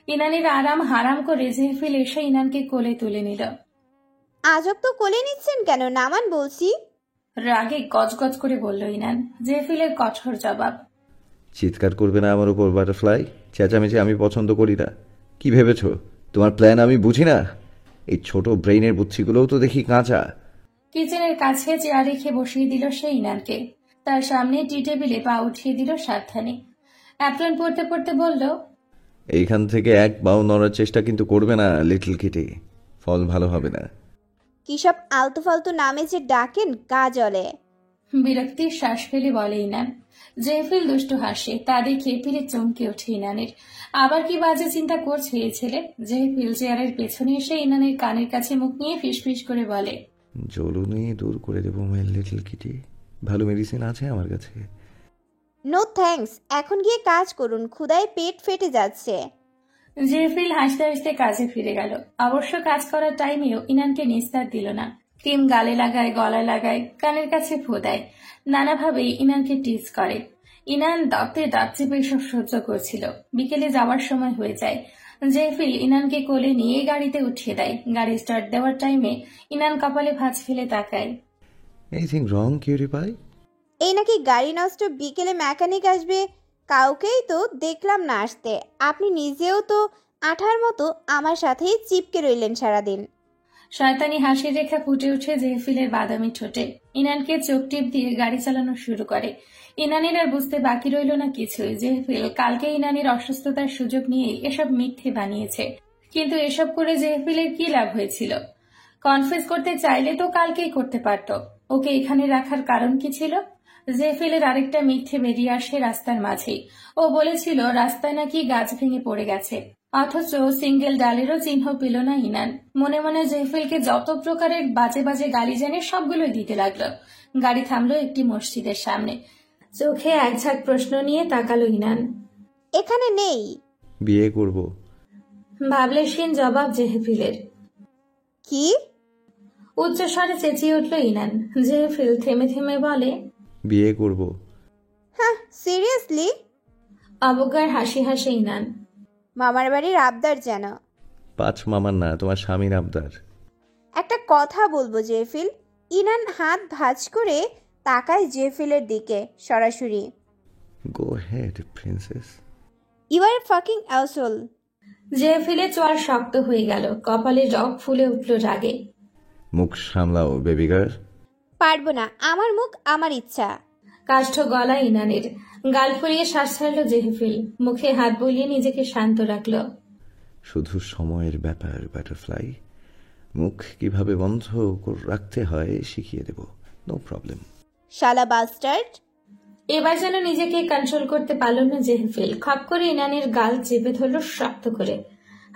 ইনানের আরাম হারাম করে জেহেফিল এসে ইনানকে কোলে তুলে নিল। আজব তো কোলে নিচ্ছেন কেন? নামান বলছি। রাগে গজগজ করে বলল ইনান। জেহেফিলের কঠোর জবাব। চিৎকার করবে না আমার উপর বাটারফ্লাই। চেঁচামেচি আমি পছন্দ করি না। কি ভেবেছ তোমার প্ল্যান আমি বুঝি না? এই ছোট ব্রেইনের বুদ্ধিগুলোও তো দেখি কাঁচা। কিচেনের কাছে চেয়ার রেখে বসিয়ে দিল সে ইনানকে। তার সামনে টি টেবিলে পা উঠিয়ে দিল সাবধানে। অ্যাপ্রন পড়তে পড়তে বলল, এইখান থেকে এক পাও নড়ার চেষ্টা কিন্তু করবে না লিটল কিটি। ফল ভালো হবে না। কি সব আলতু ফালতু নামে যে ডাকেন, গা জ্বলে। বিরক্তির শ্বাস ফেলে বলে ইনান। জেফিল দুষ্ট হাসে। তা দেখে ফিরে চমকে ওঠে ইনানের। আবার কি বাজে চিন্তা করছে এই ছেলে? জেফিল চেয়ারের পেছনে এসে ইনানের কানের কাছে মুখ নিয়ে ফিসফিস করে বলে, জ্বলুনি দূর করে দেবো মাই লিটল কিটি। ভালো মেডিসিন আছে আমার কাছে। নো থ্যাঙ্কস, এখন গিয়ে কাজ করুন, ক্ষুধায় পেট ফেটে যাচ্ছে। জেফিল হাসতে হাসতে কাজে ফিরে গেল। অবশ্য কাজ করার টাইমেও ইনানকে নিস্তার দিল না। ক্রিম গালে লাগায়, গলায় লাগায়, কানের কাছে ফু দেয়। নানাভাবেই ইনানকে টিজ করে। ইনান দাঁতে দাঁত চেপে সব সহ্য করছিল। বিকেলে যাওয়ার সময় হয়ে যায়। জেফিল ইনানকে কোলে নিয়ে গাড়িতে উঠিয়ে দেয়। গাড়ি স্টার্ট দেওয়ার টাইমে ইনান কপালে ভাঁজ ফেলে তাকায়। এনিথিং রং কিউরি পাই? এই নাকি গাড়ি নষ্ট, বিকেলে মেকানিক আসবে, কাউকেই তো দেখলাম না আসতে। আপনি নিজেও তো আঠার মতো আমার সাথেই চিপকে রইলেন সারাদিন। শয়তানি হাসির রেখা ফুটে উঠে জেহফিলের বাদামি ঠোঁটে। ইনানকে চোখ টিপ দিয়ে গাড়ি চালানো শুরু করে। ইনানির আর বুঝতে বাকি রইল না কিছুই। জেহফিল কালকে ইনানির অসুস্থতার সুযোগ নিয়ে এসব মিথ্যে বানিয়েছে, কিন্তু এসব করে জেহফিলের কি লাভ হয়েছিল? কনফেস করতে চাইলে তো কালকেই করতে পারত। ওকে এখানে রাখার কারণ কি ছিল? জেহফিলের আরেকটা মিথ্যে বেরিয়ে আসে রাস্তার মাঝেই। ও বলেছিল রাস্তায় নাকি গাছ ভেঙে পড়ে গেছে, অথচ সিঙ্গেল ডালেরও চিহ্ন পেল না ইনান। মনে মনে জেহফিলকে যত প্রকারের বাজে বাজে গালি জানে সবগুলোই দিতে লাগলো। গাড়ি থামলো একটি মসজিদের সামনে। চোখে এক ঝাঁক প্রশ্ন নিয়ে তাকালো ইনান। এখানে নেই। বিয়ে করব। ভাবলেশীন জবাব জেহফিলের। কি? উচ্চস্বরে চেঁচিয়ে উঠল ইনান। জেহফিল থেমে থেমে বলে, বিয়ে করব। হ্যাঁ, সিরিয়াসলি? অবজ্ঞার হাসি হাসে ইনান। মামার বাড়ির আবদার যেন। 5 মামার না, তোমার স্বামীর আবদার। একটা কথা বলবো জেফিল। ইনান হাত ভাঁজ করে তাকায় জেফিলের দিকে সরাসরি। Go ahead princess. You are fucking asshole. জেহফিলে চোয়ার শক্ত হয়ে গেল, কপালে রগ ফুলে উঠল রাগে। মুখ সামলাও বেবি গার্ল। পারবো না, আমার মুখ আমার ইচ্ছা। কাষ্ঠ গলা ইনানের। গাল ফুলিয়ে শ্বাস ছাড়ল জেহফিল। মুখে হাত বুলিয়ে নিজেকে শান্ত রাখল। শুধু সময়ের ব্যাপার বাটারফ্লাই। মুখ কিভাবে বন্ধ রাখতে হয় শিখিয়ে দেব, নো প্রবলেম। শালা বাস্টার্ড। এবার যেন নিজেকে কন্ট্রোল করতে পারল না জেহফিল। খপ করে ইনানের গাল চেপে ধরল শক্ত করে।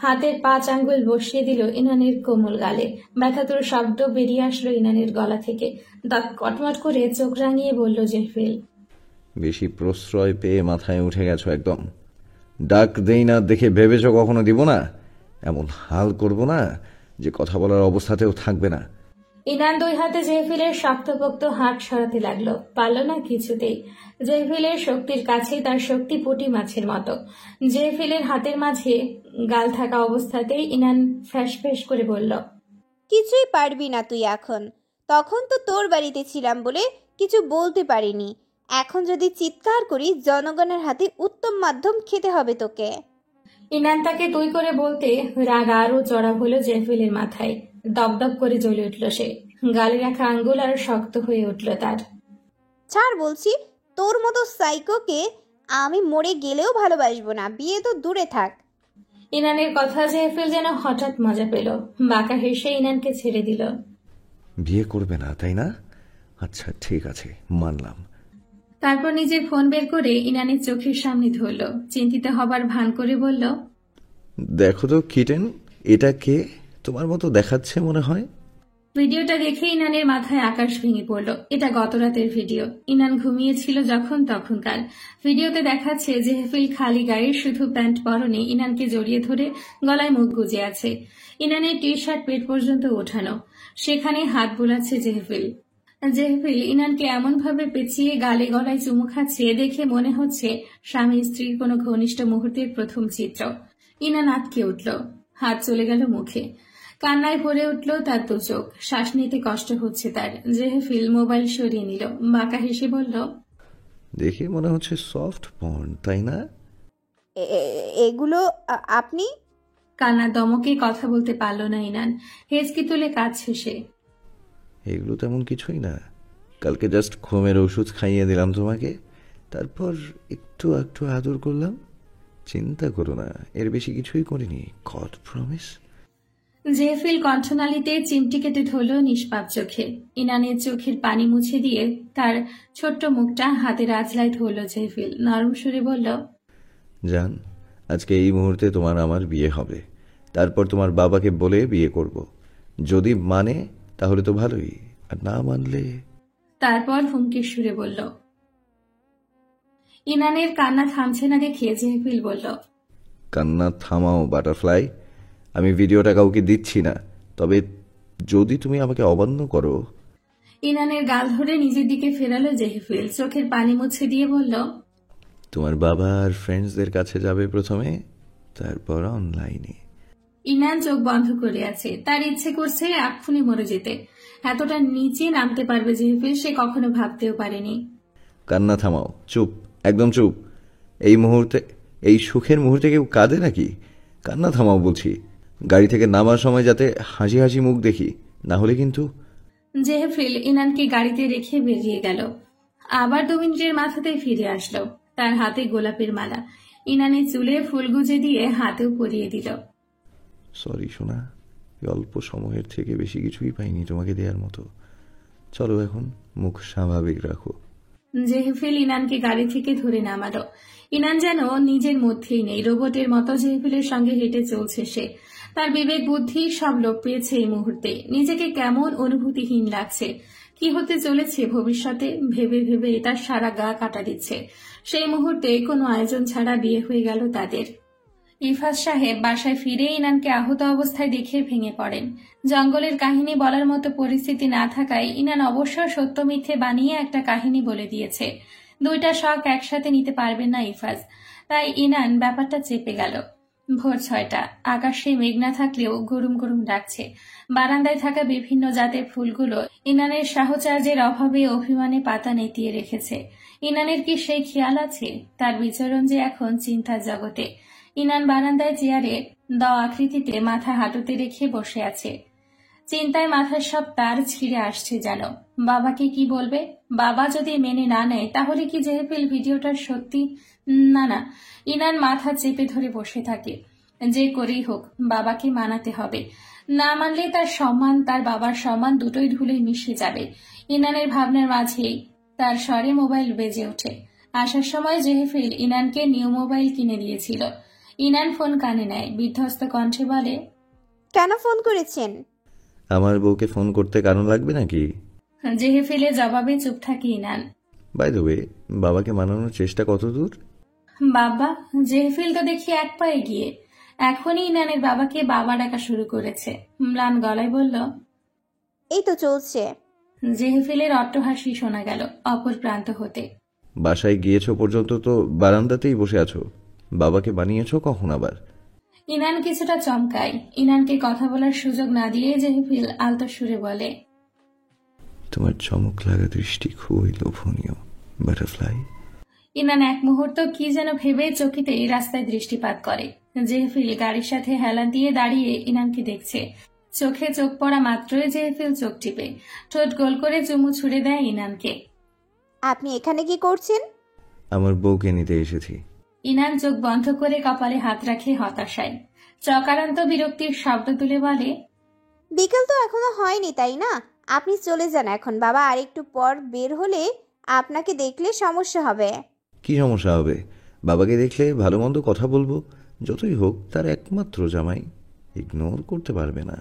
হাতের 5 আঙ্গুল বসিয়ে দিল ইনানের কোমল গালে। ব্যথাতুর শব্দ বেরিয়ে আসলো ইনানের গলা থেকে। দাঁত কটমট করে চোখ রাঙিয়ে বলল জেহফিল, বেশি প্রশ্রয় পেয়ে মাথায় উঠে গেছো একদম। ডাক দেই না দেখে ভেবেছ কখনো দিব না? এমন হাল করব না যে কথা বলার অবস্থাতেও থাকবে না। ইনান 2 হাতে জেহফিলের শক্তপোক্ত হাত সরাতে লাগলো। পারল না কিছুতেই। জেহফিলের শক্তির কাছে তার শক্তি পুঁটি মাছের মতো। জেহফিলের হাতের মাঝে গাল থাকা অবস্থাতেই ইনান ফ্যাস ফ্যাস করে বলল, কিছুই পারবি না তুই এখন। তখন তো তোর বাড়িতে ছিলাম বলে কিছু বলতে পারিনি। এখন যদি চিৎকার করি জনগণের হাতে উত্তম মাধ্যম খেতে হবে তোকে। ইনান তাকে তুই করে বলতে রাগ আরও চড়া হলো জেহফিলের মাথায়। দপদপ করে জ্বলে উঠল সে। গালে রাখা আঙ্গুল আরো শক্ত হয়ে উঠল তার। ছাড় বলছি, তোর মতো সাইকোকে আমি মরে গেলেও ভালোবাসবো না। বিয়ে তো দূরে থাক। ইনানের কথা জেহফিল যেন হঠাৎ মজা পেল। বাঁকা হেসে ইনানকে ছেড়ে দিল। বিয়ে করবে না তাই না? আচ্ছা ঠিক আছে, মানলাম। তারপর নিজের ফোন বের করে ইনানের চোখের সামনে ধরল। চিন্তিত হবার ভান করে বলল, দেখো তো কিটেন, এটা কে? তোমার মতো দেখাচ্ছে মনে হয়। ভিডিওটা দেখে ইনানের মাথায় আকাশ ভেঙে পড়ল। এটা গত রাতের ভিডিও। ইনান ঘুমিয়েছিল যখন তখনকার। ভিডিওতে দেখাচ্ছে জেহফিল খালি গায়ে, শুধু প্যান্ট পরনে, ইনানকে জড়িয়ে ধরে গলায় মুখ গুজে আছে। ইনানের টি শার্ট পেট পর্যন্ত ওঠানো, সেখানে হাত বুলাচ্ছে জেহফিল। জেহফিল ইনানকে এমন ভাবে পেঁচিয়ে গালে গলায় চুমু খাচ্ছে, দেখে মনে হচ্ছে স্বামী স্ত্রীর কোনো ঘনিষ্ঠ মুহূর্তের প্রথম চিত্র। ইনান আটকে উঠল, হাত চলে গেল মুখে। কান্নায় ভরে উঠল তার 2 চোখ। শ্বাস নিতে কষ্ট হচ্ছে তার। জেহফিল মোবাইল সরিয়ে নিল। বাঁকা হেসে বলল, দেখে মনে হচ্ছে সফট পর্ন, তাই না? এগুলো আপনি? কান্নার দমকে কথা বলতে পারল না ইনান। হেঁচকি তুলে কাজ শেষে, এগুলো তেমন কিছুই না। কালকে জাস্ট ঘুমের ওষুধ খাইয়ে দিলাম তোমাকে, তারপর একটু একটু আদর করলাম। চিন্তা করো না, এর বেশি কিছুই করিনি। God promise. জেহফিল কণ্ঠনালীতে চিমটি কেটে ধরল নিষ্পাপ চোখে। ইনানের চোখের পানি মুছে দিয়ে তার ছোট্ট মুখটা হাতের আঁচলায় ধরল জেহফিল। নরম সুরে বলল, জান, আজকে এই মুহূর্তে তোমার আমার বিয়ে হবে। তারপর তোমার বাবাকে বলে বিয়ে করব। যদি মানে তাহলে তো ভালোই, আর না মানলে। তারপর হুমকির সুরে বলল। ইনানের কান্না থামছে না দেখে জেহফিল বলল, কান্না থামাও বাটারফ্লাই। আমি ভিডিওটা কাউকে দিচ্ছি না, তবে যদি তুমি আমাকে অমান্য করো। ইনানের গাল ধরে নিজের দিকে ফেরালো জেহফিল। চোখের পানি মুছে দিয়ে বলল, তোমার বাবা আর ফ্রেন্ডসদের কাছে যাবে প্রথমে, তারপর অনলাইনে। ইনান চোখ বন্ধ করে আছে। তার ইচ্ছে করছে এক্ষুনি মরে যেতে। এতটা নিচে নামতে পারবে জেহফিল সে কখনো ভাবতেও পারেনি। কান্না থামাও, চুপ, একদম চুপ। এই মুহূর্তে, এই সুখের মুহূর্তে কেউ কাঁদে নাকি? কান্না থামাও বলছি। গাড়ি থেকে নামার সময় যাতে হাসি হাসি মুখ দেখি, না হলে কিন্তু। জেহেফিল ইনানকে গাড়িতে রেখে বেরিয়ে গেল। আবার 2 মিনিটের মাথাতেই ফিরে আসলো, তার হাতে গোলাপের মালা। ইনানের চুলে ফুল গুজে দিয়ে হাতেও পরিয়ে দিল। সরি সোনা, এই অল্প সময়ের থেকে বেশি কিছুই পাইনি তোমাকে দেওয়ার মতো। চলো এখন মুখ স্বাভাবিক রাখো। জেহেফিল ইনানকে গাড়ি থেকে ধরে নামালো। ইনান যেন নিজের মধ্যেই নেই, রোবটের মতো জেহেফিলের সঙ্গে হেঁটে চলছে সে। তার বিবেক বুদ্ধি সব লোপ পেয়েছে এই মুহূর্তে। নিজেকে কেমন অনুভূতিহীন লাগছে। কি হতে চলেছে ভবিষ্যতে ভেবে ভেবে তার সারা গা কাটা দিচ্ছে। সেই মুহূর্তে কোনো আয়োজন ছাড়া বিয়ে হয়ে গেল তাদের। ইফাজ সাহেব বাসায় ফিরে ইনানকে আহত অবস্থায় দেখে ভেঙে পড়েন। জঙ্গলের কাহিনী বলার মতো পরিস্থিতি না থাকায় ইনান অবশ্য সত্য মিথ্যে বানিয়ে একটা কাহিনী বলে দিয়েছে। 2টা শখ একসাথে নিতে পারবেন না ইফাজ, তাই ইনান ব্যাপারটা চেপে গেল। ভোর 6টা, আকাশে মেঘ না থাকলেও গরুম গরুম ডাকছে। বারান্দায় থাকা বিভিন্ন জাতের ফুলগুলো ইনানের সাহচর্যের অভাবে অভিমানে পাতা নেতিয়ে রেখেছে। ইনানের কি সেই খেয়াল আছে তার বিচরণ যে এখন চিন্তার জগতে। ইনান বারান্দায় চেয়ারে দ আকৃতিতে মাথা হাঁটুতে রেখে বসে আছে। চিন্তায় মাথার সব তার ছিঁড়ে আসছে যেন। বাবাকে কি বলবে? বাবা যদি মেনে না নেয় তাহলে কি জেহেফিল ভিডিওটা সত্যি? না না, ইনান মাথা চেপে ধরে বসে থাকে। যে করেই হোক বাবাকে মানাতে হবে, না মানলে তার সম্মান, তার বাবার সম্মান দুটোই ধুলোয় মিশে যাবে। ইনানের ভাবনার মাঝেই তার স্বরে মোবাইল বেজে ওঠে। আসার সময় জেহেফিল ইনানকে নিউ মোবাইল কিনে দিয়েছিল। ইনান ফোন কানে নেয়, বিধ্বস্ত কণ্ঠে বলে, কেন ফোন করেছেন? আমার বউকে ফোন করতে কারণ লাগবে নাকি? জেহেফিলের জবাবে চুপ থাকে ইনান। বাই দ্য ওয়ে, বাবাকে মানানোর চেষ্টা কত দূর? বাবা? জেহেফিল তো দেখি এক পায়ে গিয়ে। এখনই ইনানের বাবাকে বাবা ডাকা শুরু করেছে। ম্লান গলায় বলল, এই তো চলছে। জেহেফিলের অট্টহাসি শোনা গেল অপর প্রান্ত হতে। বাসায় গিয়েছো পর্যন্ত তো বারান্দাতেই বসে আছো, বাবাকে বানিয়েছো কখন আবার? ইনান কিছুটা চমকায়। ইনানকে কথা বলার সুযোগ না দিয়ে জেহেফিল আলতো সুরে বলে, তোমার চমক লাগা দৃষ্টি খুবই লোভনীয় বাটারফ্লাই। ইনান এক মুহূর্ত কি যেন ভেবে চকিতেই রাস্তায় দৃষ্টিপাত করে। জেহেফিল গাড়ির সাথে হেলান দিয়ে দাঁড়িয়ে ইনানকে দেখছে। চোখে চোখ পড়া মাত্রই জেহেফিল চোখ টিপে ঠোঁট গোল করে চুমু ছুড়ে দেয় ইনানকে। আপনি এখানে কি করছেন? আমার বউকে নিতে এসেছি। ইনান চোখ বন্ধ করে কপালে হাত রাখে হতাশায়। চকারান্ত বিরক্তির শব্দ তুলে বলে, বিকেল তো এখনো হয়নি তাই না? আপনি চলে যান এখন। বাবা আরেকটু পর বের হলে আপনাকে দেখলে সমস্যা হবে। কি সমস্যা হবে? বাবাকে দেখলে ভালো মন্দ কথা বলবো, যতই হোক তার একমাত্র জামাই, ইগনোর করতে পারবে না।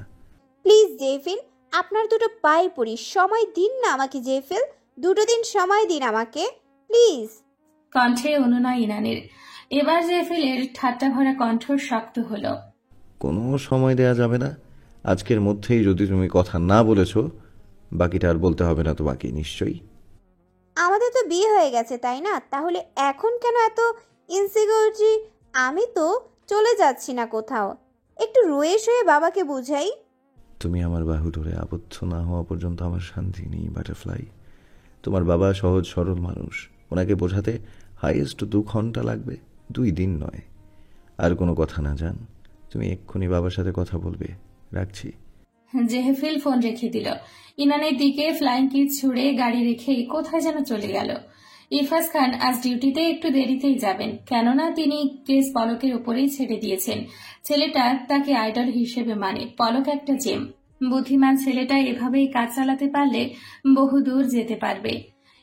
প্লিজ জেফিল, আপনার দুটো পায়ে পড়ি, সময় দিন না আমাকে জেফিল। 2 দিন সময় দিন আমাকে প্লিজ। কণ্ঠে অনুনয় ইনানের। এবার জেফিলের ঠাট্টা ভরা কণ্ঠ শক্ত হলো। কোনো সময় দেয়া যাবে না। আজকের মধ্যেই যদি তুমি কথা না বলেছ, বাকিটা আর বলতে হবে না তোমাকে নিশ্চয়ই। আমাদের তো বিয়ে হয়ে গেছে তাই না? তাহলে এখন কেন এত ইনসিকিউরিটি? আমি তো চলে যাচ্ছি না কোথাও। একটু রয়ে শুয়ে বাবাকে বুঝাই। তুমি আমার বাহু ধরে আবদ্ধ না হওয়া পর্যন্ত আমার শান্তি নেই বাটারফ্লাই। তোমার বাবা সহজ সরল মানুষ, ওনাকে বোঝাতে হাইয়েস্ট 2 ঘন্টা লাগবে, 2 দিন নয়। আর কোনো কথা না জান, তুমি এক্ষুনি বাবার সাথে কথা বলবে। রাখছি। জেহেফিল ফোন রেখে দিল। ইনানের দিকে ফ্লাইং কিস ছুড়ে গাড়ি রেখে কোথায় যেন চলে গেল। ইফাজ খান আজ ডিউটিতে একটু দেরিতেই যাবেন, কেননা তিনি কেস পলকের উপরেই ছেড়ে দিয়েছেন। ছেলেটা তাকে আইডল হিসেবে মানে। পলক একটা জেম। বুদ্ধিমান ছেলেটা এভাবেই কাজ চালাতে পারলে বহু দূর যেতে পারবে।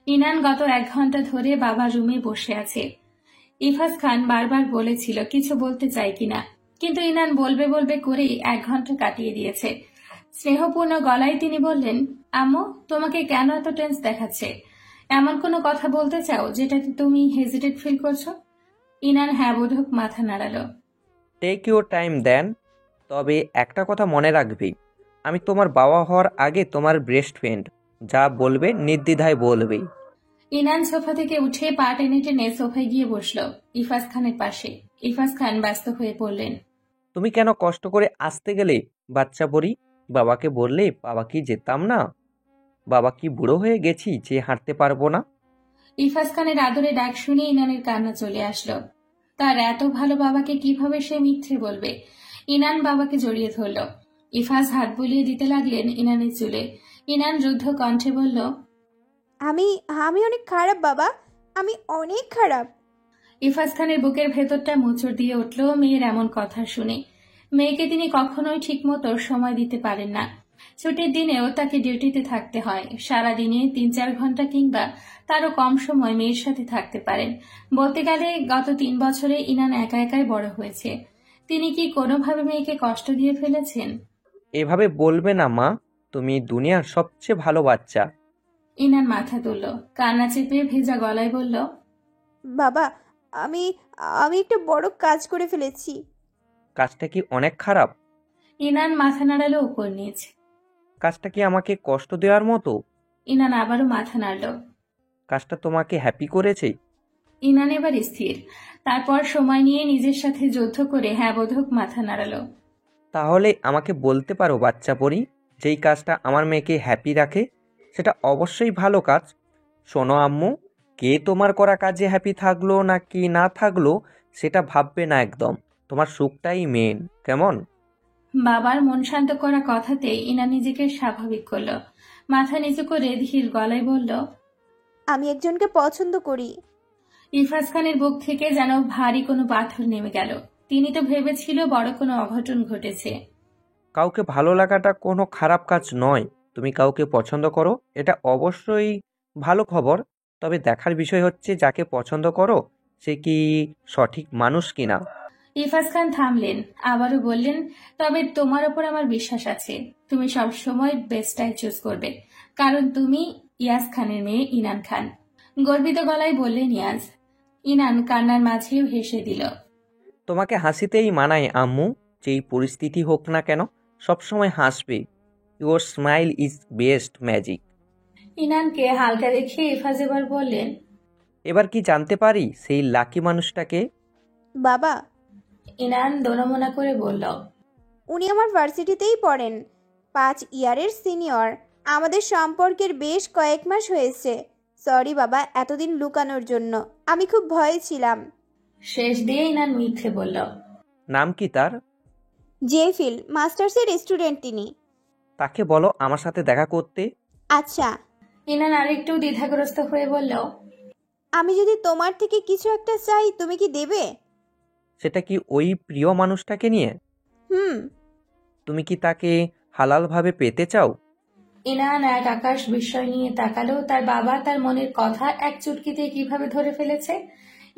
ইনান গত 1 ঘন্টা ধরে বাবার রুমে বসে আছে। ইফাজ খান বারবার বলেছিল কিছু বলতে চাই কিনা, কিন্তু ইনান বলবে বলবে করেই 1 ঘন্টা কাটিয়ে দিয়েছে। স্নেহপূর্ণ গলায় তিনি বললেন, আম্মু, তোমাকে কেন এত টেন্স দেখাচ্ছে? এমন কোনো কথা বলতে চাও যেটাতে তুমি হেজিটেট ফিল করছো? ইনান হ্যাঁ বোধক মাথা নাড়ালো। টেক ইউর টাইম দেন। তবে একটা কথা মনে রাখবি, আমি তোমার বাবা হওয়ার আগে তোমার বেস্ট ফ্রেন্ড। যা বলবে নির্দ্বিধায় বলবেই। ইনান সোফা থেকে উঠে পা টেনে টেনে সোফায় গিয়ে বসলো ইফাজ খানের পাশে। ইফাজ খান ব্যস্ত হয়ে পড়লেন, তুমি কেন কষ্ট করে আসতে গেলে বাচ্চা পড়ি? বাবাকে বললে বাবা কি যেতাম না? বাবা কি বুড়ো হয়ে গেছি যে হাঁটতে পারবো না? ইফাজ খানের আদরে ডাক শুনে ইনানের কান্না চলে আসলো। তার এত ভালো বাবাকে কিভাবে সে মিথ্যে বলবে? ইনান বাবাকে জড়িয়ে ধরল। ইফাজ হাত বুলিয়ে দিতে লাগলেন ইনানের চুলে। ইনান রুদ্ধ কণ্ঠে বলল, আমি আমি অনেক খারাপ বাবা, আমি অনেক খারাপ। ইফাজ খানের বুকের ভেতরটা মোচড় দিয়ে উঠল মেয়ের এমন কথা শুনে। মেয়েকে তিনি কখনোই ঠিকমতো সময় দিতে পারেন না। ছুটির দিনেও তাকে ডিউটিতে থাকতে হয়। সারাদিনে 3-4 ঘন্টা কিংবা তারও কম সময় মেয়ের সাথে থাকতে পারেন। বলতে গেলে গত 3 বছরে ইনান একা একাই বড় হয়েছে। তিনি কি কোনোভাবে মেয়েকে কষ্ট দিয়ে ফেলেছেন? এভাবে বলবে না মা, তুমি দুনিয়ার সবচেয়ে ভালো বাচ্চা। ইনান মাথা তুলল, কান্না চেপে ভেজা গলায় বলল, বাবা, আমি আমি একটা বড় কাজ করে ফেলেছি। কাজটা কি অনেক খারাপ? ইনান মাথা নাড়ালো উপর নিচ। কাজটা কি আমাকে কষ্ট দেওয়ার মতো? ইনান আবারও মাথা নাড়ল। কাজটা তোমাকে হ্যাপি করেছে? ইনান এবার স্থির। তারপর সময় নিয়ে নিজের সাথে যুদ্ধ করে হ্যাঁ বোধক মাথা নাড়ালো। তাহলে আমাকে বলতে পারো বাচ্চা পরি, যেই কাজটা আমার মেয়েকে হ্যাপি রাখে সেটা অবশ্যই ভালো কাজ। শোনো আম্মু, কে তোমার করা কাজে হ্যাপি থাকলো না কি না থাকলো সেটা ভাববে না একদম। তোমার সুখটাই মেন, কেমন? বাবার মন শান্ত করা কথাতে ইনান নিজেকে স্বাভাবিক করল। মাথা নিচু করে ধীর গলায় বলল, আমি একজনকে পছন্দ করি। ইফাজ খানের বুক থেকে যেন ভারী কোনো পাথর নেমে গেল। তিনি তো ভেবেছিল বড় কোনো অঘটন ঘটেছে। কাউকে ভালো লাগাটা কোনো খারাপ কাজ নয়। তুমি কাউকে পছন্দ করো, এটা অবশ্যই ভালো খবর। তবে দেখার বিষয় হচ্ছে যাকে পছন্দ করো সে কি সঠিক মানুষ কিনা। ইফাজ খান থামলেন, আবারও বললেন, তবে তোমার ওপর আমার বিশ্বাস আছে। তুমি সব সময় বেস্টটাই চুজ করবে, কারণ তুমি ইয়াস খানের মেয়ে ইনান খান। গর্বিত গলায় বললেন ইয়াস। ইনান কান্নার মাঝেও হেসে দিল। তোমাকে হাসিতেই মানায় আম্মু, যেই পরিস্থিতি হোক না কেন সবসময় হাসবে। Your smile is best magic. ইনানকে হালকা দেখে ইফাজ এবার বললেন, এবার কি জানতে পারি সেই লাকি মানুষটাকে? বাবা, ইনান দোনমনা করে বলল, উনি আমার ভার্সিটিতেই পড়েন, 5 ইয়ারের সিনিয়র। আমাদের সম্পর্কের বেশ কয়েক মাস হয়েছে। সরি বাবা, এতদিন লুকানোর জন্য। আমি খুব ভয়ে ছিলাম। শেষ দিয়ে ইনান মিথ্যে বলল। নাম কি তার? জেফিল, মাস্টার্সের স্টুডেন্ট তিনি। তাকে বলো আমার সাথে দেখা করতে। আচ্ছা, ইনান আরেকটু দ্বিধাগ্রস্ত হয়ে বলল, আমি যদি তোমার থেকে কিছু একটা চাই, তুমি কি দেবে? সেটা কি ওই প্রিয় মানুষটাকে নিয়ে? হুম। তুমি কি তাকে হালালভাবে পেতে চাও? ইনান এক আকাশ বিস্ময় নিয়ে তাকালো। তার বাবা তার মনের কথা এক চুটকিতে কিভাবে ধরে ফেলেছে।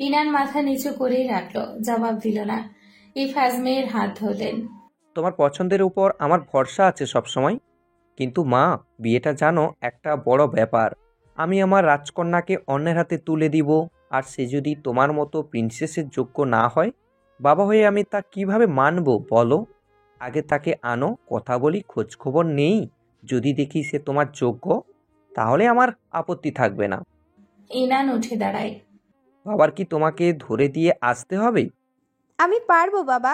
ইনান মাথা নিচু করেই রাখলো, জবাব দিল না। ইফাজ মেয়ের হাত ধরলেন। তোমার পছন্দের উপর আমার ভরসা আছে সব সময়। কিন্তু মা, বিয়েটা জানো একটা বড় ব্যাপার। আমি আমার রাজকন্যাকে অন্যের হাতে তুলে দিব, আর সে যদি তোমার মতো প্রিন্সেসের যোগ্য না হয়, বাবা হয়ে আমি তা কিভাবে মানব বলো? আগে তাকে আনো, কথা বলি, খোঁজখবর নেই। যদি দেখি সে তোমার যোগ্য, তাহলে আমার আপত্তি থাকবে না। ইনান উঠে দাঁড়ায়। বাবার কি তোমাকে ধরে দিয়ে আসতে হবে? আমি পারবো বাবা।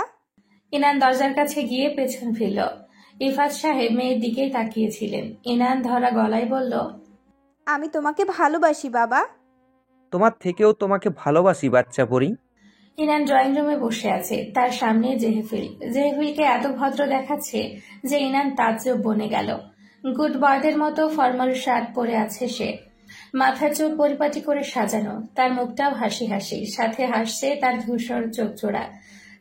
ইনান দরজার কাছে গিয়ে পেছন ফিরল। ইফাজ সাহেব মেয়ের দিকেই তাকিয়েছিলেন। ইনান ধরা গলায় বলল, আমি তোমাকে ভালোবাসি বাবা। তোমার থেকেও তোমাকে ভালোবাসি বাচ্চা পরি। ইনান ড্রয়িং রুমে বসে আছে। তার সামনে জেহেফিল। জেহেফিলকে এত ভদ্র দেখাচ্ছে যে ইনান তাজ্জব বনে গেল। গুড বয়দের মতো ফর্মাল শার্ট পরে আছে সে। মাথার চুল পরিপাটি করে সাজানো, তার মুখটাও হাসি হাসি, সাথে হাসছে তার ধূসর চোখ জোড়া।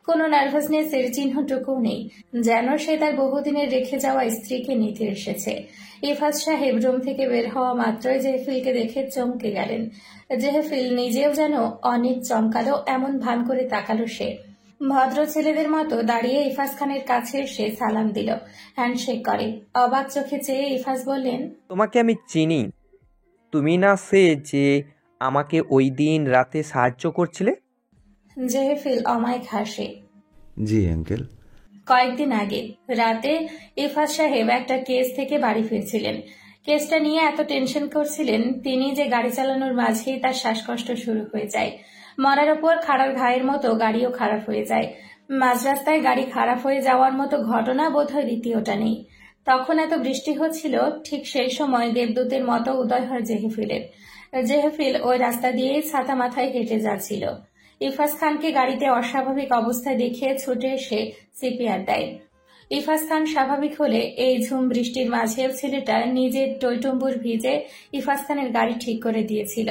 কোনো নার্ভাসনেসের চিহ্নটুকুও নেই, যেন সে তার বহুদিনের রেখে যাওয়া স্ত্রীকে নিতে এসেছে। ইফাজ সাহেব রুম থেকে বের হওয়া মাত্রই জেহেফিলকে দেখে চমকে গেলেন। জেহেফিল নিজেও যেন অনেক চমকালো এমন ভান করে তাকালো সে। ভদ্র ছেলেদের মতো দাঁড়িয়ে ইফাজ খানের কাছে এসে সালাম দিল, হ্যান্ডশেক করে। অবাক চোখে চেয়ে ইফাজ বললেন, তোমাকে আমি চিনি। তুমি না সে যে আমাকে ওই দিন রাতে সাহায্য করছিলে? জেহেফিল অমায়িক হাসে। জি আঙ্কেল। কয়েকদিন আগে রাতে ইফাজ সাহেব একটা কেস থেকে বাড়ি ফিরছিলেন। কেসটা নিয়ে এত টেনশন করছিলেন তিনি যে গাড়ি চালানোর মাঝেই তার শ্বাসকষ্ট শুরু হয়ে যায়। মরার ওপর খাড়ার ঘায়ের মতো গাড়িও খারাপ হয়ে যায়। মাঝ রাস্তায় গাড়ি খারাপ হয়ে যাওয়ার মতো ঘটনা বোধহয় দ্বিতীয়টা নেই। তখন এত বৃষ্টি হচ্ছিল, ঠিক সেই সময় দেবদূতের মতো উদয় হয় জেহেফিলের। জেহেফিল ওই রাস্তা দিয়েই ছাতা মাথায় হেঁটে যাচ্ছিল। ইফাজ খানকে গাড়িতে অস্বাভাবিক অবস্থায় দেখে ছুটে এসে সিপিআর দেয়। ইফাজ খান স্বাভাবিক হলে এই ঝুম বৃষ্টির মাঝেও ছেলেটা নিজের টইটম্বুর ভিজে ইফাজ খানের গাড়ি ঠিক করে দিয়েছিল।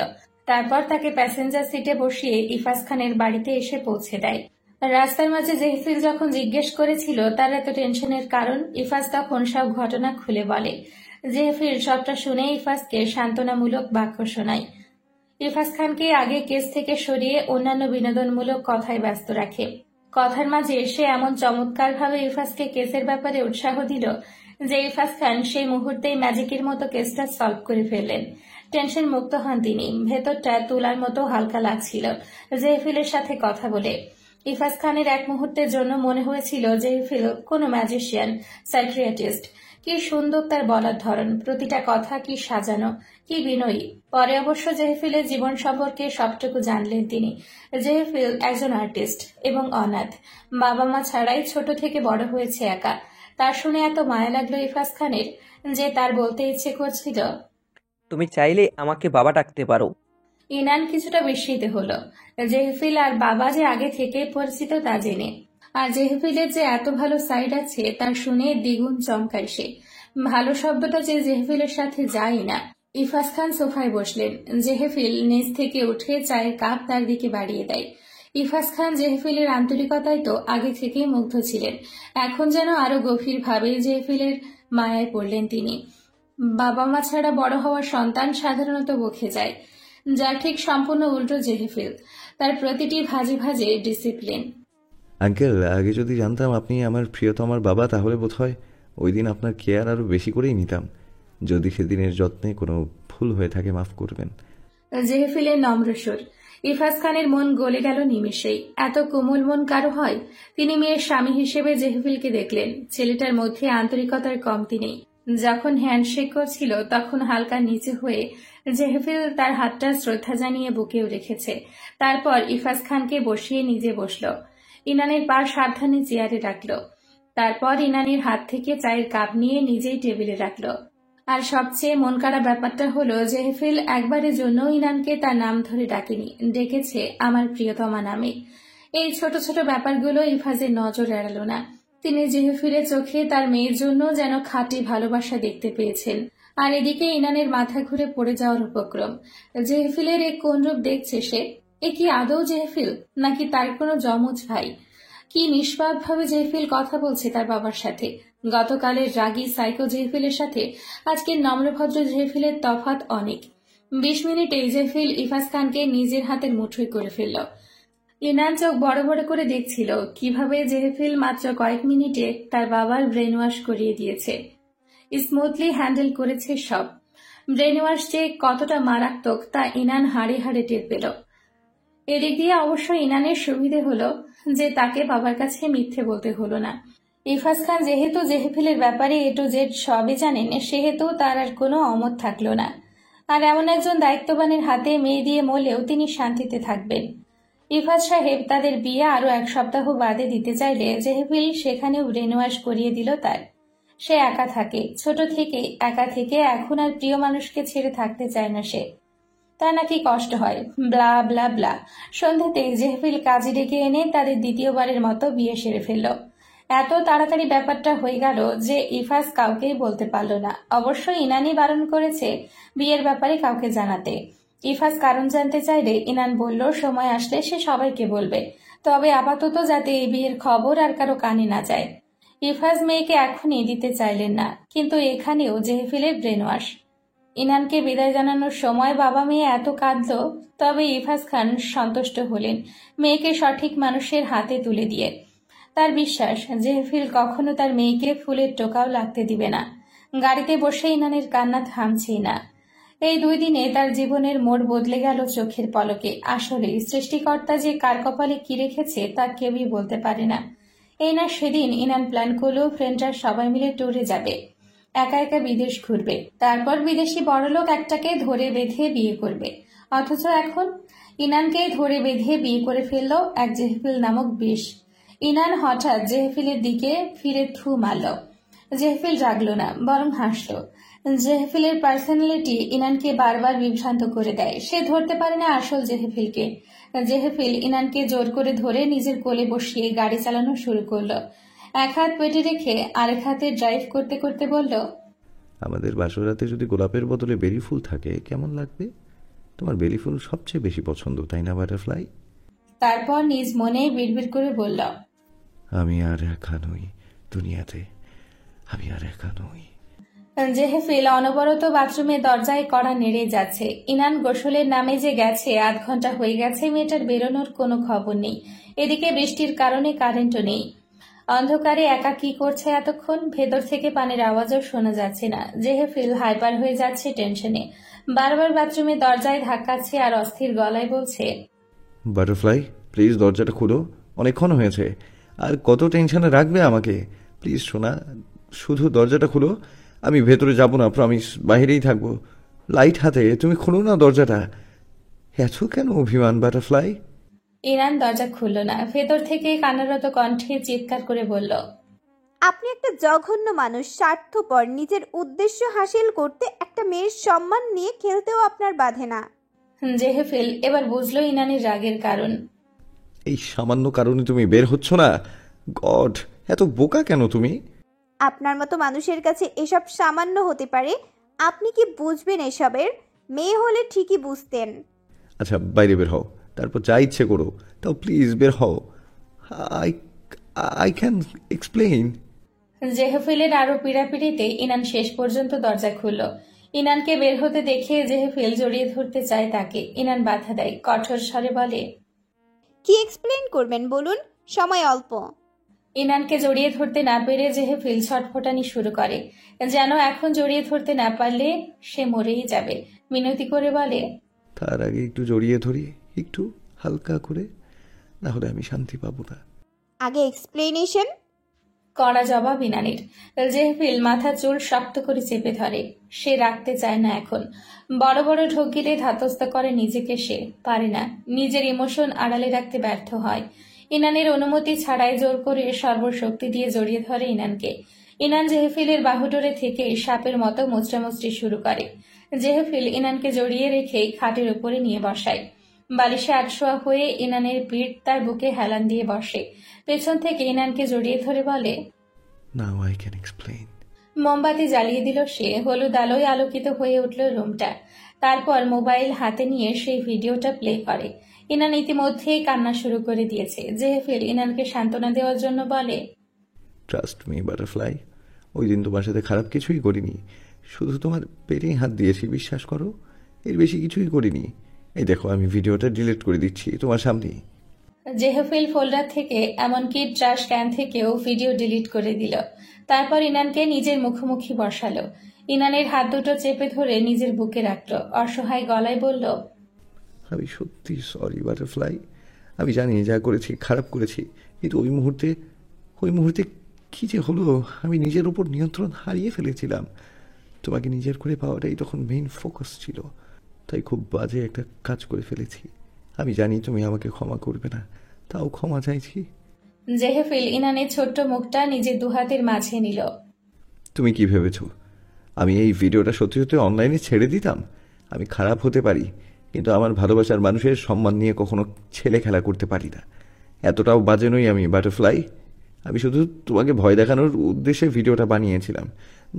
তারপর তাকে প্যাসেঞ্জার সিটে বসিয়ে ইফাজ খানের বাড়িতে এসে পৌঁছে দেয়। রাস্তার মাঝে জেহফিল যখন জিজ্ঞেস করেছিল তার এত টেনশনের কারণ, ইফাজ তখন সব ঘটনা খুলে বলে। জেহফিল সবটা শুনে ইফাজকে সান্ত্বনামূলক বাক্য শোনায়। ইফাজ খানকে আগে কেস থেকে সরিয়ে অন্যান্য বিনোদনমূলক কথায় ব্যস্ত রাখে। কথার মাঝে সে এমন চমৎকারভাবে ইফাজকে কেসের ব্যাপারে উৎসাহ দিল যে ইফাজ খান সেই মুহূর্তেই ম্যাজিকের মতো কেসটা সলভ করে ফেললেন। টেনশন মুক্ত হন তিনি। ভেতরটা তুলার মতো হালকা লাগছিল জেহফিলের সাথে কথা বলে। ইফাজ খানের এক মুহূর্তের জন্য মনে হয়েছিল জেহফিল কোনো ম্যাজিশিয়ান, সাইকিয়াট্রিস্ট। কি সুন্দর তার বলার ধরন, প্রতিটা কথা কি সাজানো, কি বিনয়ী। পরে অবশ্য জেহফিলের জীবন সম্পর্কে সবটুকু জানলেন তিনি। জেহফিল একজন আর্টিস্ট এবং অনাথ, বাবা মা ছাড়াই ছোট থেকে বড় হয়েছে একা। তার শুনে এত মায়া লাগলো ইফাজ খানের যে তার বলতে ইচ্ছে করছিল, তুমি চাইলে আমাকে বাবা ডাকতে পারো। ইনান কিছুটা বিস্মিত হলো জেহফিল আর বাবা যে আগে থেকে পরিচিত তা জেনে। আর জেহফিলের যে এত ভালো সাইড আছে তা শুনে দ্বিগুণ চমকায় সে। ভালো শব্দটা যে জেহফিলের সাথে যায় না। ইফাজ খান সোফায় বসলেন। জেহফিল নিচ থেকে উঠে চায়ের কাপ তার দিকে বাড়িয়ে দেয়। ইফাজ খান জেহফিলের আন্তরিকতায় তো আগে থেকেই মুগ্ধ ছিলেন, এখন যেন আরো গভীরভাবে জেহফিলের মায়ায় পড়লেন তিনি। বাবা মা ছাড়া বড় হওয়া সন্তান সাধারণত বকে যায়, যার ঠিক সম্পূর্ণ উল্টো জেহফিল। তার প্রতিটি ভাজে ভাজে ডিসিপ্লিন। আঙ্কেল, আগে যদি জানতাম আপনি আমার প্রিয়তমার বাবা তাহলে বোধহয় ওই দিন আপনার কেয়ার আরও বেশি করেই নিতাম। যদি সেদিনের যত্নে কোনো ভুল হয়ে থাকে মাফ করবেন। জেহফিলের নম্র সুর। ইফাজ খানের মন গলে গেল নিমেষেই। এত কোমল মন কারো হয়? তিনি মেয়ের স্বামী হিসেবে জেহফিলকে দেখলেন। ছেলেটার মধ্যে আন্তরিকতার কমতি নেই। যখন হ্যান্ডশেক করছিল তখন হালকা নিচে হয়ে জেহফিল তার হাতটা শ্রদ্ধা জানিয়ে বুকেও রেখেছে। তারপর ইফাজ খানকে বসিয়ে নিজে বসল। ইনানের পা সাবধানে চেয়ারে রাখল। তারপর ইনানের হাত থেকে চায়ের কাপ নিয়ে নিজেই টেবিলে রাখল। আর সবচেয়ে মন কাড়া ব্যাপারটা হলো জেহফিল একবারের জন্য ইনানকে তার নাম ধরে ডাকেনি, ডেকেছে আমার প্রিয়তমা নামে। এই ছোট ছোট ব্যাপারগুলো ইফাজের নজর এড়াল না। তিনি জেহফিলের চোখে তার মেয়ের জন্য যেন খাঁটি ভালোবাসা দেখতে পেয়েছেন। আর এদিকে ইনানের মাথা ঘুরে পড়ে যাওয়ার উপক্রম। জেহফিলের এক কোন রূপ দেখছে সে? এ কি আদৌ জেহফিল, নাকি তার কোনো যমজ ভাই? কি নিষ্পাপভাবে জেহফিল কথা বলছে তার বাবার সাথে। গতকালের রাগী সাইকো জেহফিলের সাথে আজকের নম্রভদ্র জেহফিলের তফাৎ অনেক। 20 মিনিটে জেহফিল ইফাজ খানকে নিজের হাতের মুঠোয় করে ফেলল। ইনান চোখ বড় বড় করে দেখছিল কিভাবে জেহফিল মাত্র কয়েক মিনিটে তার বাবার ব্রেন ওয়াশ করিয়ে দিয়েছে। স্মুথলি হ্যান্ডেল করেছে সব। ব্রেন ওয়াশ যে কতটা মারাত্মক তা ইনান হাড়ে হাড়ে টের পেল। এদিক দিয়ে অবশ্য ইনানের সুবিধে হলো যে তাকে বাবার কাছে মিথ্যে বলতে হলো না। ইফাজ খান যেহেতু জেহফিলের ব্যাপারে এ টু জেড সবই জানেন, সেহেতু তার আর কোনো অমত থাকলো না। আর এমন একজন দায়িত্ববানের হাতে মেয়ে দিয়ে মরলেও তিনি শান্তিতে থাকবেন। ইফাজ সাহেব তাদের বিয়ে আরো 1 সপ্তাহ বাদে দিতে চাইলে জেহফিল সেখানেও ব্রেন ওয়াশ করিয়ে দিল তার। সে একা থাকে, ছোট থেকে একা থেকে এখন আর প্রিয় মানুষকে ছেড়ে থাকতে চায় না সে। তা নাকি কষ্ট হয়, ব্লা ব্লা ব্লা। সন্ধ্যাতে জেহফিল কাজে ডেকে এনে তাদের দ্বিতীয়বারের মতো বিয়ে সেরে ফেলল। এত তাড়াতাড়ি ব্যাপারটা হয়ে গেল যে ইফাজ কাউকেই বলতে পারল না। অবশ্য ইনানই বারণ করেছে বিয়ের ব্যাপারে কাউকে জানাতে। ইফাজ কারণ জানতে চাইলে ইনান বলল সময় আসলে সে সবাইকে বলবে, তবে আপাতত যাতে এই বিয়ের খবর আর কারো কানে না যায়। ইফাজ মেয়েকে এখনই দিতে চাইলেন না, কিন্তু এখানেও জেহফিলের ব্রেন ওয়াশ। ইনানকে বিদায় জানানোর সময় বাবা মেয়ে এত কাঁদল, তবে ইফাজ খান সন্তুষ্ট হলেন মেয়েকে সঠিক মানুষের হাতে তুলে দিয়ে। তার বিশ্বাস জেহফিল কখনো তার মেয়েকে ফুলের টোকাও লাগতে দিবে না। গাড়িতে বসে ইনানের কান্না থামছেই না। এই 2 দিনে তার জীবনের মোড় বদলে গেল চোখের পলকে। আসলে সৃষ্টিকর্তা যে কার কপালে কি রেখেছে তা কেউই বলতে পারে না। এই না সেদিন ইনান প্ল্যান করলো ফ্রেন্ডরা সবাই মিলে ট্যুরে যাবে, একা একা বিদেশ ঘুরবে, তারপর বিদেশি বড়লোক একটাকে ধরে বেঁধে বিয়ে করবে। অথচ এখন ইনানকে ধরে বেঁধে বিয়ে করে ফেলল এক জেহফিল নামক বিষ। ইনান হঠাৎ জেহফিলের দিকে ফিরে থু মারল। জেহফিল রাগল না, বরং হাসল। জেহফিলের পার্সোনালিটি ইনানকে বারবার বিভ্রান্ত করে দেয়। সে ধরতে পারে না আসল জেহফিলকে। জেহফিল ইনানকে জোর করে ধরে নিজের কোলে বসিয়ে গাড়ি চালানো শুরু করলো। এক হাত পেটে রেখে আরেক হাতে ড্রাইভ করতে করতে বলল, আমাদের বাসরাতে যদি গোলাপের বদলে বেলি ফুল থাকে কেমন লাগবে? তোমার বেলি ফুল সবচেয়ে বেশি পছন্দ, তাই না বাটারফ্লাই? তারপর নিজ মনে বিড়বিড় করে বলল, আমি আর একা নই দুনিয়াতে, আমি আর একা নই। জেহফিল অনবরত বাথরুমের দরজায় কড়া নেড়ে যাচ্ছে। ইনান গোসলের নামে যে গেছে 8 ঘন্টা হয়ে গেছে, মেয়েটার বেরোনোর কোনো খবর নেই। এদিকে বৃষ্টির কারণে কারেন্টও নেই। অন্ধকারে একা কি করছে এতক্ষণ? ভেতর থেকে পানির আওয়াজও শোনা যাচ্ছে না। জেহফিল হাইপার হয়ে যাচ্ছে টেনশনে। বারবার বাথরুমের দরজায় ধাক্কাচ্ছে আর অস্থির গলায় বলছে, বাটারফ্লাই প্লিজ দরজাটা খুলো, অনেকক্ষণ হয়েছে। আর কত টেনশনে রাখবে আমাকে? প্লিজ শোনা, শুধু দরজাটা খুলো। আমি ভেতরে যাব না, প্রমিস, বাইরেই থাকবো। লাইট হাতে, তুমি খুলো না দরজাটা। এত কেন অভিমান বাটারফ্লাই? ইরান দরজা খুলল না। ভেতর থেকে কান্নারত কণ্ঠে চিৎকার করে বলল, আপনি একটা জঘন্য মানুষ, স্বার্থপর। নিজের উদ্দেশ্য হাসিল করতে একটা মেয়ের সম্মান নিয়ে খেলতেও আপনার বাধে না। জেহফিল এবার বুঝলো ইনানের রাগের কারণ। এই সামান্য কারণে তুমি বের হচ্ছ না? গড, এত বোকা কেন তুমি? আপনার মতো মানুষের কাছে এসব সামান্য হতে পারে। আপনি কি বুঝবেন এসবের? মেয়ে হলে ঠিকই বুঝতেন। আচ্ছা বাইরে বের হও, তারপর যা ইচ্ছে করো, তাও প্লিজ বের হও। I I can explain. জেহফিলের আরো পিড়াপিড়িতে ইনান শেষ পর্যন্ত দরজা খুলল। ইনানকে বের হতে দেখে জেহফিল জড়িয়ে ধরতে চায় তাকে। ইনান বাধা দেয়, কঠোর স্বরে বলে, কি এক্সপ্লেইন করবেন বলুন, সময় অল্প। ইনানকে জড়িয়ে ধরতে না পেরে জেহফিল ছটফটানি শুরু করে, যেন এখন জড়িয়ে ধরতে না পারলে সে মরেই যাবে। মিনতি করে বলে, তার আগে একটু জড়িয়ে ধরি, একটু হালকা করে, না হলে আমি শান্তি পাবো না। আগে এক্সপ্লেনেশন। কড়া জবাব ইনানের। জেহফিল মাথা চুল শক্ত করে চেপে ধরে। সে রাখতে চায় না এখন। বড় বড় ঢোক গিলে ধাতস্থ করে নিজেকে, সে পারে না। নিজের ইমোশন আড়ালে রাখতে ব্যর্থ হয়। ইনানের অনুমতি ছাড়াই জোর করে সর্বশক্তি দিয়ে জড়িয়ে ধরে ইনানকে। ইনান জেহফিলের বাহুডোরে থেকে সাপের মতো মোচড়ামুচড়ি শুরু করে। জেহফিল ইনানকে জড়িয়ে রেখেই খাটের উপরে নিয়ে বসায়। বালিশে আটশোয়া হয়ে ইনানের পিঠ তার বুকে হেলান দিয়ে বসে। পেছন থেকে ইনানকে জড়িয়ে ধরে বলে, নাও আই ক্যান এক্সপ্লেইন। মোমবাতি জ্বালিয়ে দিল সে। হলুদ আলোয় আলোকিত হয়ে উঠল রুমটা। তারপর মোবাইল হাতে নিয়ে সেই ভিডিওটা প্লে করে। ইনান ইতিমধ্যেই কান্না শুরু করে দিয়েছে। জেহফিল ইনানকে সান্ত্বনা দেওয়ার জন্য বলে, ট্রাস্ট মি বাটারফ্লাই, ওই দিন তোমার সাথে খারাপ কিছুই করিনি, শুধু তোমার পেটেই হাত দিয়েছি, বিশ্বাস করো, এর বেশি কিছুই করিনি। এই দেখো আমি ভিডিওটা ডিলিট করে দিচ্ছি তোমার সামনেই। জেহফিল ফোল্ডার থেকে, এমনকি ট্রাশ ক্যান থেকেও ভিডিও ডিলিট করে দিল। তারপর ইনানকে নিজের মুখোমুখি বসালো। ইনানের হাত দুটো চেপে ধরে নিজের বুকে রাখলো। অসহায় গলায় বলল, আমি সত্যি সরি বাটারফ্লাই, আমি জানি যা করেছি খারাপ করেছি, কিন্তু ওই মুহূর্তে কি যে হলো, আমি নিজের উপর নিয়ন্ত্রণ হারিয়ে ফেলেছিলাম। তোমাকে নিজের করে পাওয়াটাই তখন মেইন ফোকাস ছিল, তাই খুব বাজে একটা কাজ করে ফেলেছি। আমি জানি তুমি আমাকে ক্ষমা করবে না, তাও ক্ষমা চাইছি। জেহফিল ইনানের ছোট্ট মুখটা নিজের দুহাতের মাঝে নিল। তুমি কি ভেবেছ আমি এই ভিডিওটা সত্যি সত্যি অনলাইনে ছেড়ে দিতাম? আমি খারাপ হতে পারি, কিন্তু আমার ভালোবাসার মানুষের সম্মান নিয়ে কখনো ছেলে খেলা করতে পারি না। এতটাও বাজে নই আমি বাটারফ্লাই। আমি শুধু তোমাকে ভয় দেখানোর উদ্দেশ্যে ভিডিওটা বানিয়েছিলাম,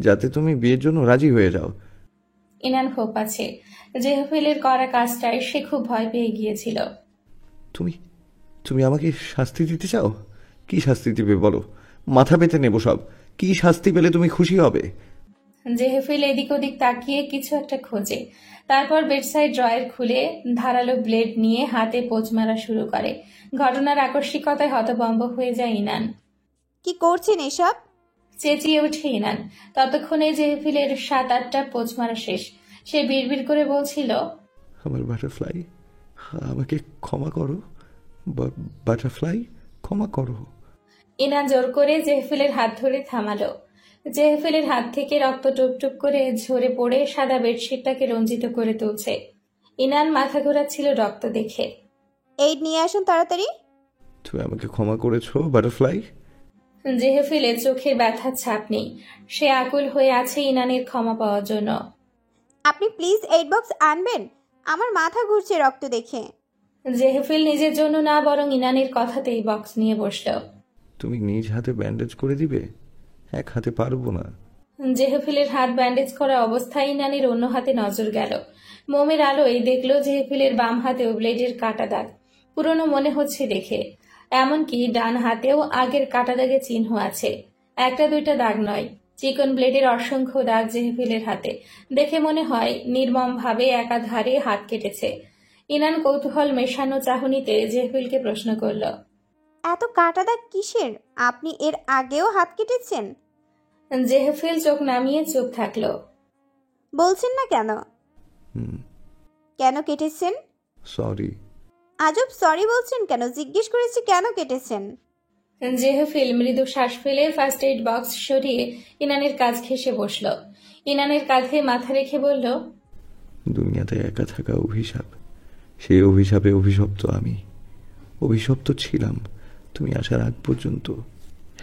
যাতে তুমি বিয়ের জন্য রাজি হয়ে যাও। ইনান ফোপাচ্ছে। জেহফিলের করা কাজটায় সে খুব ভয় পেয়ে গিয়েছিল। তুমি তুমি আমাকে শাস্তি দিতে চাও? কি শাস্তি দিবে বলো? মাথা পেতে নেব সব। কি শাস্তি পেলে তুমি খুশি হবে? জেহফিল এদিক ওদিক তাকিয়ে কিছু একটা খোঁজে। তারপর বেডসাইড ড্রয়ার খুলে ধারালো ব্লেড নিয়ে হাতে পোঁচ মারা শুরু করে। ঘটনার আকস্মিকতায় হতভম্ব হয়ে যায় ইনান। কি করছেন এসব? চেঁচিয়ে ওঠে ইনান। ততক্ষণে জেহফিলের 7-8টা পোঁচ মারা শেষ। সে বিড়বিড় করে বলছিল, আমার বাটারফ্লাই, আমাকে ক্ষমা করো বাটারফ্লাই, ক্ষমা করো। ইনান জোর করে জেহফিলের হাত ধরে থামালো। জেহফিলের হাত থেকে রক্ত টুপটুপ করে ঝরে পড়ে সাদা বেডশিটটাকে রঞ্জিত করে তুলছে। ইনান মাথা ঘোরাচ্ছিল রক্ত দেখে। এই নিয়ে আসুন তাড়াতাড়ি। তুমি আমাকে ক্ষমা করেছো বাটারফ্লাই? জেহেফিলের চোখে ব্যথার ছাপ নেই। সে আকুল হয়ে আছে ইনানের ক্ষমা পাওয়ার জন্য। আপনি প্লিজ 8 বক্স আনবেন, আমার মাথা ঘুরছে রক্ত দেখে। জেহেফিল নিজের জন্য না বরং ইনানের কথাতেই বক্স নিয়ে বসল। তুমি নিজ হাতে ব্যান্ডেজ করে দিবে? এক হাতে পারবো না। জেহেফিলের হাত ব্যান্ডেজ করা অবস্থায় ইনানের অন্য হাতে নজর গেল। মোমের আলোয় দেখল জেহেফিলের বাম হাতেও ব্লেডের কাটা দাগ, পুরনো মনে হচ্ছে দেখে। এমনকি ডান হাতেও আগের কাটা দাগের চিহ্ন আছে, একটা দুইটা দাগ নয়, চিকন ব্লেডের অসংখ্য দাগ জেহেফিলের হাতে। দেখে মনে হয় নির্মমভাবে একাধারে হাত কেটেছে। ইনান কৌতূহল মেশানো চাহনিতে জেহেফিলকে প্রশ্ন করল, এত কাটা দাগ কিসের? আপনি এর আগেও হাত কেটেছেন? জেহেফিল চোখ নামিয়ে চুপ থাকলো। বলছেন না কেন? কেন কেটেছেন? সরি। আজব সরি বলছেন কেন? জিজ্ঞেস করেছি কেন কেটেছেন। জেহেফিল মৃদু শ্বাস ফেলে ফার্স্ট এইড বক্স সরিয়ে ইনানের কাজ ঘেঁষে বসল। ইনানের কাঁধে মাথা রেখে বলল, দুনিয়াতে একা থাকা অভিশাপ, সেই অভিশাপে অভিশপ্ত আমি। অভিশপ্ত ছিলাম তুমি আসার আগ পর্যন্ত,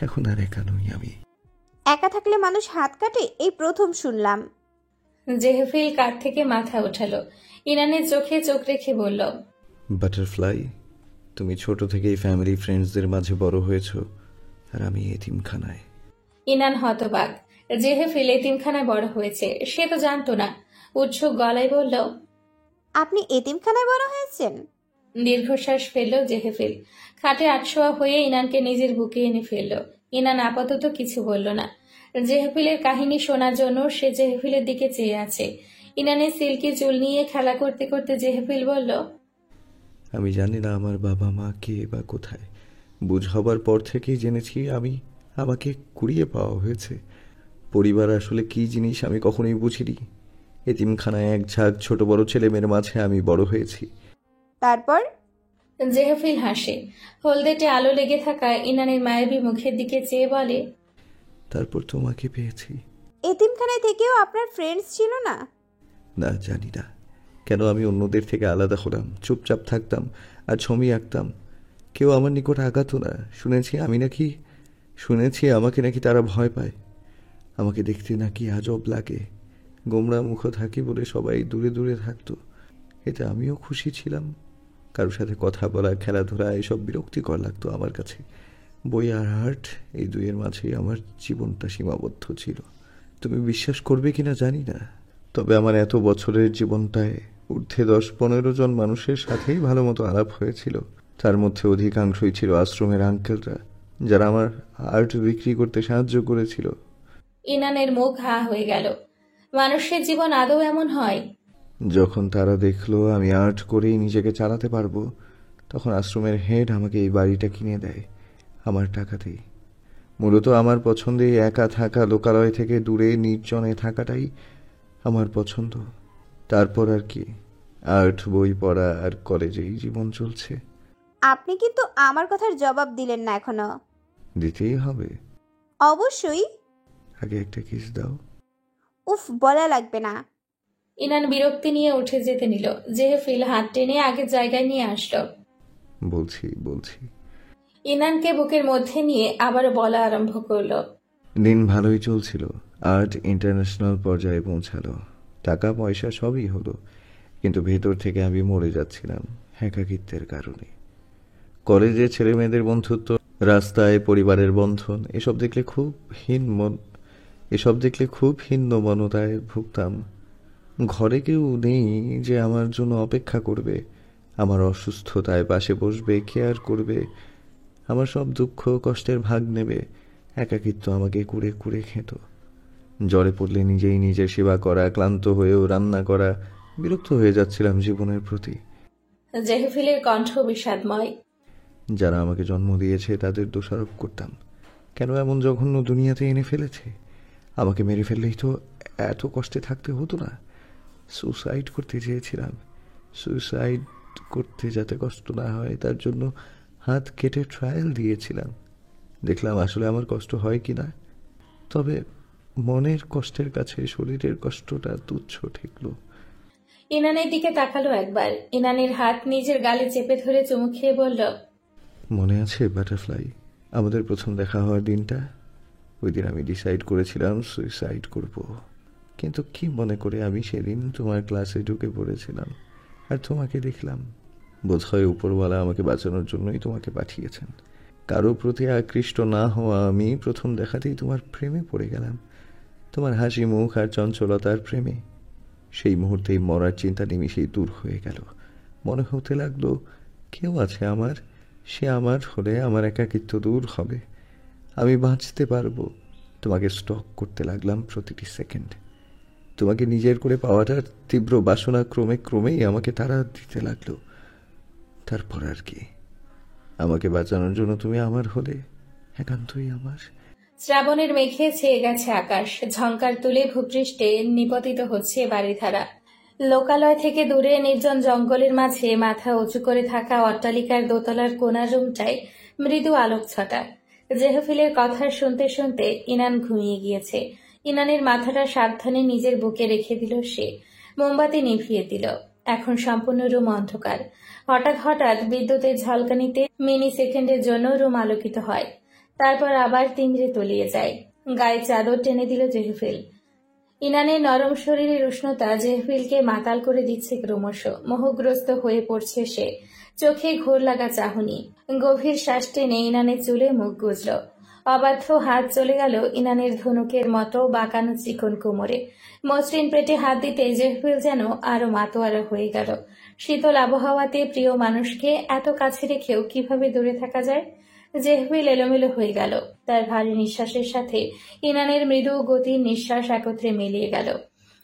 এখন আর একা নই আমি। একা থাকলে মানুষ হাত কাটে, এই প্রথম শুনলাম। জেহেফিল কাঁধ থেকে মাথা ওঠালো। ইনানের চোখে চোখ রেখে বলল, বাটারফ্লাই, তুমি ছোট থেকেই ফ্যামিলি ফ্রেন্ডসদের মাঝে বড় হয়েছ, আর আমি এতিমখানায়। ইনান হতবাক। জেহেফিল এতিমখানায় বড় হয়েছে সে তো জানতো না। উৎসুক গলায় বলল, আপনি এতিমখানায় বড় হয়েছেন? দীর্ঘশ্বাস ফেলল জেহেফিল। খাটে আটশোয়া হয়ে ইনানকে নিজের বুকে এনে ফেলল। ইনান আপাতত কিছু বলল না। জেহেফিলের কাহিনী শোনার জন্য সে জেহেফিলের দিকে চেয়ে আছে। ইনানের সিল্কি চুল নিয়ে খেলা করতে করতে জেহেফিল বলল, আমি জানি না আমার বাবা মা কে বা কোথায়। বুঝ হবার পর থেকেই জেনেছি আমাকে কুড়িয়ে পাওয়া হয়েছে। পরিবার আসলে কি জিনিস আমি কখনোই বুঝিনি। এতিমখানায় এক ঝাঁক ছোট বড় ছেলে মেয়ের মাঝে আমি বড় হয়েছি। তারপর? জেহেফিল হাসে। হলদেটে আলো লেগে থাকা ইনানের মায়াবী মুখের দিকে চেয়ে বলে, তারপর তোমাকে পেয়েছি। এতিমখানায় থেকেও আপনার ফ্রেন্ডস ছিল না? না, জানি না কেন আমি অন্যদের থেকে আলাদা হলাম। চুপচাপ থাকতাম আর ছবি আঁকতাম। কেউ আমার নিকট আগাতো না। শুনেছি আমাকে নাকি তারা ভয় পায়। আমাকে দেখতে নাকি আজব লাগে। গোমরা মুখ থাকি বলে সবাই দূরে দূরে থাকতো। এতে আমিও খুশি ছিলাম। কারোর সাথে কথা বলা, খেলাধুলা এসব বিরক্তিকর লাগতো আমার কাছে। বই আর আর্ট, এই দুইয়ের মাঝেই আমার জীবনটা সীমাবদ্ধ ছিল। তুমি বিশ্বাস করবে কিনা জানি না, তবে আমার এত বছরের জীবনটায় ঊর্ধ্বে 10-15 জন মানুষের সাথেই ভালো মতো আলাপ হয়েছিল। তার মধ্যে অধিকাংশই ছিল আশ্রমের আঙ্কেলরা, যারা আমার আর্ট বিক্রি করতে সাহায্য করেছিল। ইনানের মুখ হা হয়ে গেল। মানুষের জীবন আদৌ এমন হয়? যখন তারা দেখলো আমি আর্ট করেই নিজেকে চালাতে পারবো, তখন আশ্রমের হেড আমাকে এই বাড়িটা কিনে দেয় আমার টাকাতেই। মূলত আমার পছন্দে একা থাকা, লোকালয় থেকে দূরে নির্জনে থাকাটাই আমার পছন্দ। তারপর আর কি, আর্ট, বই পড়া আর কলেজেই জীবন চলছে। আপনি কিন্তু আমার কথার জবাব দিলেন না এখনো। দিতেই হবে। অবশ্যই। আগে একটা কিস দাও। উফ, বলা লাগবে না। ইনান বিরক্তি নিয়ে উঠে যেতে নিল। জেহেফিল হাত টেনে আগের জায়গায় নিয়ে আসলো। বলছি। ইনানকে বুকের মধ্যে নিয়ে আবার বলা আরম্ভ করলো। দিন ভালোই চলছিল। আর্ট ইন্টারন্যাশনাল পর্যায়ে পৌঁছালো। টাকা পয়সা সবই হলো, কিন্তু ভেতর থেকে আমি মরে যাচ্ছিলাম একাকিত্বের কারণে। কলেজে ছেলে মেয়েদের বন্ধুত্ব, রাস্তায় পরিবারের বন্ধন, এসব দেখলে খুব হীনমন্যতায় ভুগতাম। ঘরে কেউ নেই যে আমার জন্য অপেক্ষা করবে, আমার অসুস্থতায় পাশে বসবে, কেয়ার করবে, আমার সব দুঃখ কষ্টের ভাগ নেবে। একাকিত্ব আমাকে কুড়ে কুড়ে খেত। জ্বরে পড়লে নিজেই নিজের সেবা করা, ক্লান্ত হয়েও রান্না করা। বিরক্ত হয়ে যাচ্ছিলাম জীবনের প্রতি। জেহেফিলের কণ্ঠ বিষাদময়। যারা আমাকে জন্ম দিয়েছে তাদের দোষারোপ করতাম। কেন এমন জঘন্য দুনিয়াতে এনে ফেলেছে? আমাকে মেরে ফেললেই তো এত কষ্টে থাকতে হতো না। সুসাইড করতে চেয়েছিলাম। সুসাইড করতে যাতে কষ্ট না হয় তার জন্য হাত কেটে ট্রায়াল দিয়েছিলাম। দেখলাম আসলে আমার কষ্ট হয় কি না। তবে মনের কষ্টের কাছে শরীরের কষ্টটা তুচ্ছ ঠেকল। ইনানের দিকে তাকালো একবার। ইনানের হাত নিজের গালে চেপে ধরে চুমু খেয়ে বলল, মনে আছে বাটারফ্লাই, আমাদের প্রথম দেখা হওয়ার দিনটা, ওই দিন আমি ডিসাইড করেছিলাম সুইসাইড করব। কিন্তু কি মনে করে আমি সেদিন তোমার ক্লাসে ঢুকে পড়েছিলাম আর তোমাকে দেখলাম। বোধহয় উপরওয়ালা আমাকে বাঁচানোর জন্যই তোমাকে পাঠিয়েছেন। কারো প্রতি আকৃষ্ট না হওয়া আমি প্রথম দেখাতেই তোমার প্রেমে পড়ে গেলাম, তোমার হাসি মুখ আর চঞ্চলতার প্রেমে। সেই মুহূর্তেই মরার চিন্তা নিমিষেই দূর হয়ে গেল। মনে হতে লাগলো কেউ আছে আমার, সে আমার হলে আমার একাকিত্ব দূর হবে, আমি বাঁচতে পারবো। তোমাকে স্টক করতে লাগলাম প্রতিটি সেকেন্ড। তোমাকে নিজের করে পাওয়াটার তীব্র বাসনা ক্রমেই আমাকে তাড়া দিতে লাগলো। তারপর আর কি, আমাকে বাঁচানোর জন্য তুমি আমার হলে, একান্তই আমার। শ্রাবণের মেঘে ছেয়ে গেছে আকাশ, ঝংকার তুলে ভূপৃষ্ঠে নিপতিত হচ্ছে বাড়িধারা। লোকালয় থেকে দূরে নির্জন জঙ্গলের মাঝে মাথা উঁচু করে থাকা অট্টালিকার দোতলার কোণা রুমটায় মৃদু আলোক ছটা। জেহফিলের কথা শুনতে শুনতে ইনান ঘুমিয়ে গিয়েছে। ইনানের মাথাটা সাবধানে নিজের বুকে রেখে দিল সে। মোমবাতি নিভিয়ে দিল। এখন সম্পূর্ণ রুম অন্ধকার। হঠাৎ বিদ্যুতের ঝলকানিতে মিনি সেকেন্ডের জন্য রুম আলোকিত হয়, তারপর আবার তিমিরে তলিয়ে যায়। গায়ে চাদর টেনে দিল জেহফিল। ইনানের নরম শরীরের উষ্ণতা জেহফিলকে মাতাল করে দিচ্ছে ক্রমশ। মোহগ্রস্ত হয়ে পড়ছে সে। চোখে ঘোর লাগা চাহনি। গভীর শ্বাস টেনে ইনানের চুলে মুখ গুজল। অবাধ্য হাত চলে গেল ইনানের ধনুকের মতো বাঁকানো চিকন কোমরে। মসৃণ পেটে হাত দিতে জেহফিল যেন আরো মাতোয়ারা হয়ে গেল। শীতল আবহাওয়াতে প্রিয় মানুষকে এত কাছে রেখেও কিভাবে দূরে থাকা যায়? জেহফিল এলোমেলো হয়ে গেল। তার ভারী নিঃশ্বাসের সাথে ইনানের মৃদু গতির নিঃশ্বাস একত্রে মিলিয়ে গেল।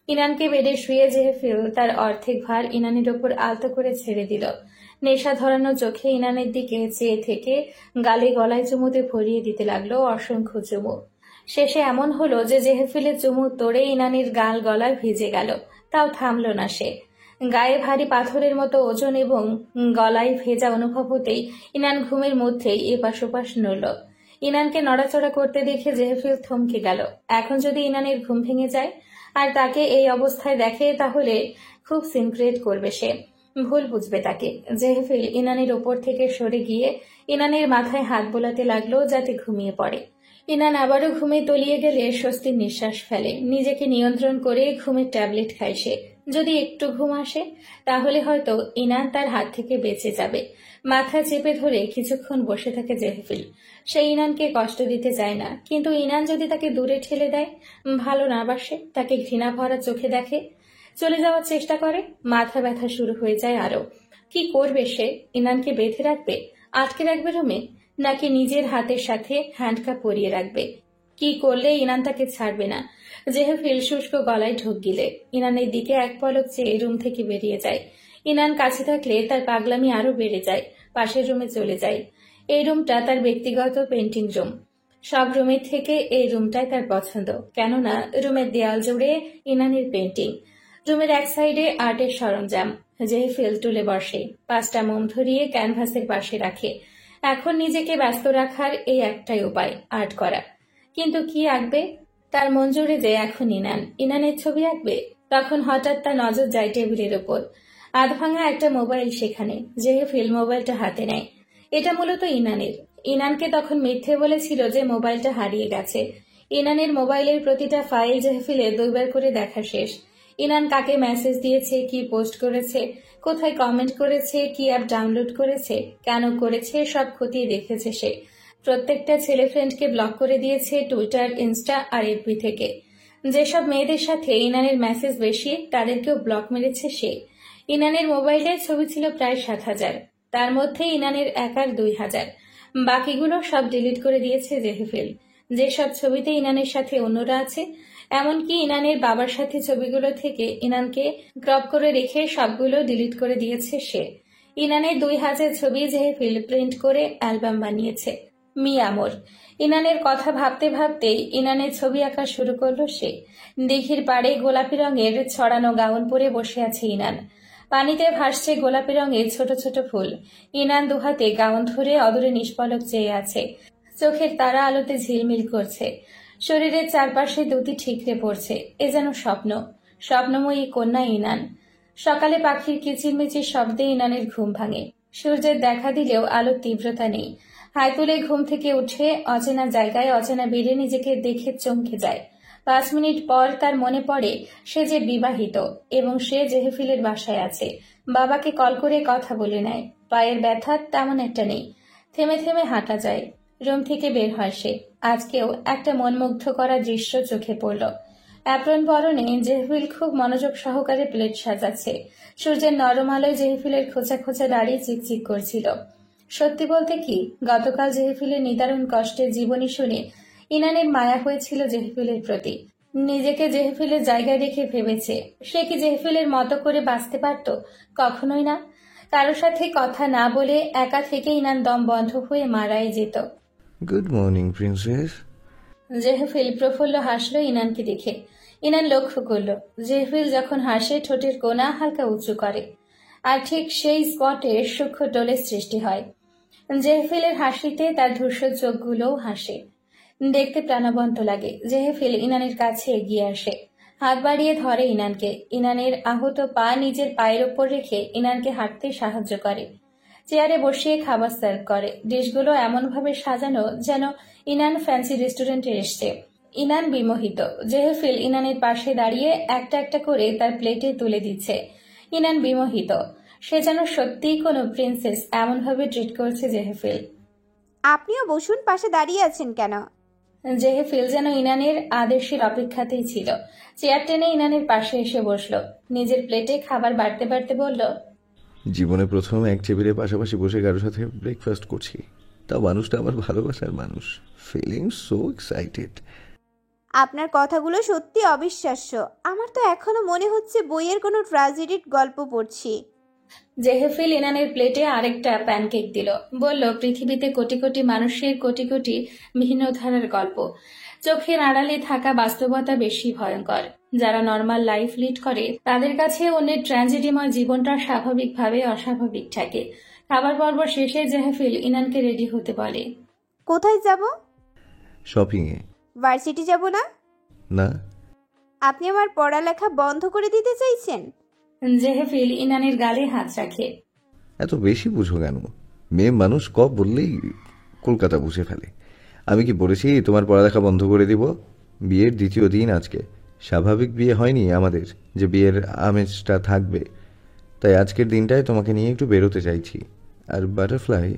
ইনানকে বেডে শুয়ে জেহফিল তার অর্ধেক ভার ইনানের ওপর আলতো করে ছেড়ে দিল। নেশা ধরানো চোখে ইনানের দিকে চেয়ে থেকে গালে গলায় চুমুতে ভরিয়ে দিতে লাগলো অসংখ্য চুমু। শেষে এমন হলো যে জেহফিলের চুমু তোড়ে ইনানের গাল গলায় ভিজে গেল, তাও থামল না সে। গায়ে ভারী পাথরের মতো ওজন এবং গলায় ভেজা অনুভব হতেই ইনান ঘুমের মধ্যেই এপাশ ওপাশ নড়ল। ইনানকে নড়াচড়া করতে দেখে জেহফিল থমকে গেল। এখন যদি ইনানের ঘুম ভেঙে যায় আর তাকে এই অবস্থায় দেখে, তাহলে খুব সিনক্রেট করবে সে, ভুল বুঝবে তাকে। জেহফিল ইনানের ওপর থেকে সরে গিয়ে ইনানের মাথায় হাত বোলাতে লাগলো যাতে ঘুমিয়ে পড়ে। ইনান আবারও ঘুমে তলিয়ে গেলে স্বস্তির নিঃশ্বাস ফেলে। নিজেকে নিয়ন্ত্রণ করে ঘুমের ট্যাবলেট খায় সে। যদি একটু ঘুম আসে তাহলে হয়তো ইনান তার হাত থেকে বেঁচে যাবে। মাথা চেপে ধরে কিছুক্ষণ বসে থাকে জেহফিল। সে ইনানকে কষ্ট দিতে চায় না, কিন্তু ইনান যদি তাকে দূরে ঠেলে দেয়, ভালো না বাসে, তাকে ঘৃণা ভরা চোখে দেখে, চলে যাওয়ার চেষ্টা করে, মাথা ব্যথা শুরু হয়ে যায় আরো। কি করবে সে? ইনানকে বেঁধে রাখবে, আটকে রাখবে রুমে, নাকি নিজের হাতের সাথে হ্যান্ডকাপ পরিয়ে রাখবে? কি করলে ইনান তাকে ছাড়বে না? জেহফিল শুষ্ক গলায় ঢোক গিলে ইনানের দিকে এক পলক চেয়ে রুম থেকে বেরিয়ে যায়। ইনান কাছে থাকলে তার পাগলামি আরো বেড়ে যায়। পাশের রুমে চলে যায়। এই রুমটা তার ব্যক্তিগত পেন্টিং রুম। সব রুমের থেকে এই রুমটাই তার পছন্দ, কেননা রুমের দেয়াল জুড়ে ইনানের পেন্টিং। রুমের এক সাইডে আর্টের সরঞ্জাম। জেহফিল টুলে বসে, 5টা মোম ধরিয়ে ক্যানভাসের পাশে রাখে। এখন নিজেকে ব্যস্ত রাখার এই একটাই উপায়, আর্ট করা। কিন্তু কি আঁকবে? তার মন জুড়ে যে এখন ইনানের ছবি আঁকবে। তখন হঠাৎ তার নজর যায় টেবিলের ওপর। আধভাঙা একটা মোবাইল সেখানে। জেহফিল মোবাইলটা হাতে নেয়। এটা মূলত ইনানের। ইনানকে তখন মিথ্যে বলেছিল যে মোবাইলটা হারিয়ে গেছে। ইনানের মোবাইলের প্রতিটা ফাইল জেহফিলের 2বার করে দেখা শেষ। ইনান কাকে মেসেজ দিয়েছে, কি পোস্ট করেছে, কোথায় কমেন্ট করেছে, কি অ্যাপ ডাউনলোড করেছে, কেন করেছে, সব খতিয়ে দেখেছে সে। প্রত্যেকটা ছেলে ফ্রেন্ডকে ব্লক করে দিয়েছে টুইটার, ইনস্টা আর এফবি থেকে। যেসব মেয়েদের সাথে ইনানের মেসেজ বেশি, তাদেরকেও ব্লক মেরেছে সে। ইনানের মোবাইলে ছবি ছিল প্রায় 7,000, তার মধ্যে ইনানের একার 2,000। বাকিগুলো সব ডিলিট করে দিয়েছে জেহফিল। যেসব ছবিতে ইনানের সাথে অন্যরা আছে, এমনকি ইনানের বাবার সাথে ছবিগুলো থেকে ইনানকে ক্রপ করে রেখে সবগুলো ডিলিট করে দিয়েছে সে। ইনানের 2,000 ছবি জেহফিল প্রিন্ট করে অ্যালবাম বানিয়েছে। মি আমর। ইনানের কথা ভাবতে ভাবতেই ইনানের ছবি আঁকা শুরু করলো সে। দিঘির পাড়ে গোলাপি রঙের ছড়ানো গাউন পরে বসে আছে ইনান। পানিতে ভাসছে গোলাপি রঙের ছোট ছোট ফুল। ইনান দুহাতে গাউন ধরে অদূরে নিষ্পলক চেয়ে আছে। চোখের তারা আলোতে ঝিলমিল করছে। শরীরের চারপাশে দুটি ঠিকরে পড়ছে। এ যেন স্বপ্ন, স্বপ্নময়ী কন্যা ইনান। সকালে পাখির কিচিরমিচির শব্দে ইনানের ঘুম ভাঙে। সূর্যের দেখা দিলেও আলোর তীব্রতা নেই। হাই তুলে ঘুম থেকে উঠে অচেনা জায়গায় অচেনা বেডে নিজেকে দেখে চমকে যায়। 5 মিনিট পর তার মনে পড়ে সে যে বিবাহিত এবং সে জেহেফিলের বাসায় আছে। বাবাকে কল করে কথা বলে নেয়। পায়ের ব্যথা তেমন একটা নেই। থেমে থেমে হাঁটা যায়। রুম থেকে বের হয় সে। আজকেও একটা মনমুগ্ধ করা দৃশ্য চোখে পড়ল। অ্যাপ্রন পরনে জেহেফিল খুব মনোযোগ সহকারে প্লেট সাজাচ্ছে। সূর্যের নরম আলোয় জেহেফিলের খোঁচা খোঁচা দাড়ি চিকচিক করছিল। সত্যি বলতে কি, গতকাল জেহেফিলের নিদারুণ কষ্টের জীবনী শুনে ইনানের মায়া হয়েছিল জেহেফিলের প্রতি। নিজেকে জেহেফিলের জায়গায় রেখে ভেবেছে সে কি জেহেফিলের মতো করে বাঁচতে পারত? কখনোই না। কারোর সাথে কথা না বলে একা থেকে ইনান দম বন্ধ হয়ে মারাই যেত। Good morning princess. জেহেফিল প্রফুল্ল হাসল ইনানকে দেখে। ইনান লক্ষ্য করল জেহেফিল যখন হাসে ঠোঁটের কোণা হালকা উঁচু করে, আর ঠিক সেই স্পটে সূক্ষ্ম টোলের সৃষ্টি হয়। জেহেফিলের হাসিতে তার ধূসর চোখগুলোও হাসে। দেখতে প্রাণবন্ত লাগে। জেহেফিল ইনানের কাছে এগিয়ে আসে, হাত বাড়িয়ে ধরে ইনানকে। ইনানের আহত পা নিজের পায়ের ওপর রেখে ইনানকে হাঁটতে সাহায্য করে। চেয়ারে বসিয়ে খাবার সার্ভ করে। ডিশগুলো এমনভাবে সাজানো যেন ইনান ফ্যান্সি রেস্টুরেন্টে এসছে। ইনান বিমোহিত। জেহেফিল ইনানের পাশে দাঁড়িয়ে একটা একটা করে তার প্লেটে তুলে দিচ্ছে। ইনান বিমোহিত। সে যেন সত্যিই কোনো প্রিন্সেস, এমনভাবে ট্রিট করছে জেহেফিল। আপনিও বসুন, পাশে দাঁড়িয়ে আছেন কেন? জেহেফিল যেন ইনানের আদেশের অপেক্ষাতেই ছিল। চেয়ার টেনে ইনানের পাশে এসে বসল। নিজের প্লেটে খাবার বাড়তে বাড়তে বলল, জীবনে প্রথম এক টেবিলের পাশাপাশি বসে কারোর সাথে ব্রেকফাস্ট করছি, তা মানুষটা আমার ভালোবাসার মানুষ। Feeling so excited. আপনার কথাগুলো সত্যি অবিশ্বাস্য। আমার তো এখনো মনে হচ্ছে বইয়ের কোনো ট্র্যাজেডির গল্প পড়ছি। জেহেফিল ইনানের প্লেটে আরেকটা প্যানকেক দিল। বলল, পৃথিবীতে কোটি কোটি মানুষের কোটি কোটি ভিন্ন ধারার গল্প। চোখের আড়ালে থাকা বাস্তবতা বেশি ভয়ঙ্কর। যারা নর্মাল লাইফ লিড করে তাদের কাছে অন্যের ট্র্যাজেডিময় জীবনটা স্বাভাবিকভাবে অস্বাভাবিক থাকে। খাবার পর্ব শেষে জেহেফিল ইনানকে রেডি হতে বলে। কোথায় যাব? শপিংয়ে। ভার্সিটি যাব না? না। আপনি আমার পড়ালেখা বন্ধ করে দিতে চাইছেন? জেহেফিল ইনানের গালে হাত রাখে। এত বেশি বুঝো কেন? মেয়ে মানুষ কব বললেই কলকাতা বুঝে ফেলে। আমি কি বলেছি তোমার পড়ালেখা বন্ধ করে দিব? বিয়ের দ্বিতীয় দিন আজকে। স্বাভাবিক বিয়ে হয়নি আমাদের যে বিয়ের আমেজটা থাকবে। তাই আজকের দিনটায় তোমাকে নিয়ে একটু বেরোতে চাইছি। আর বাটারফ্লাই,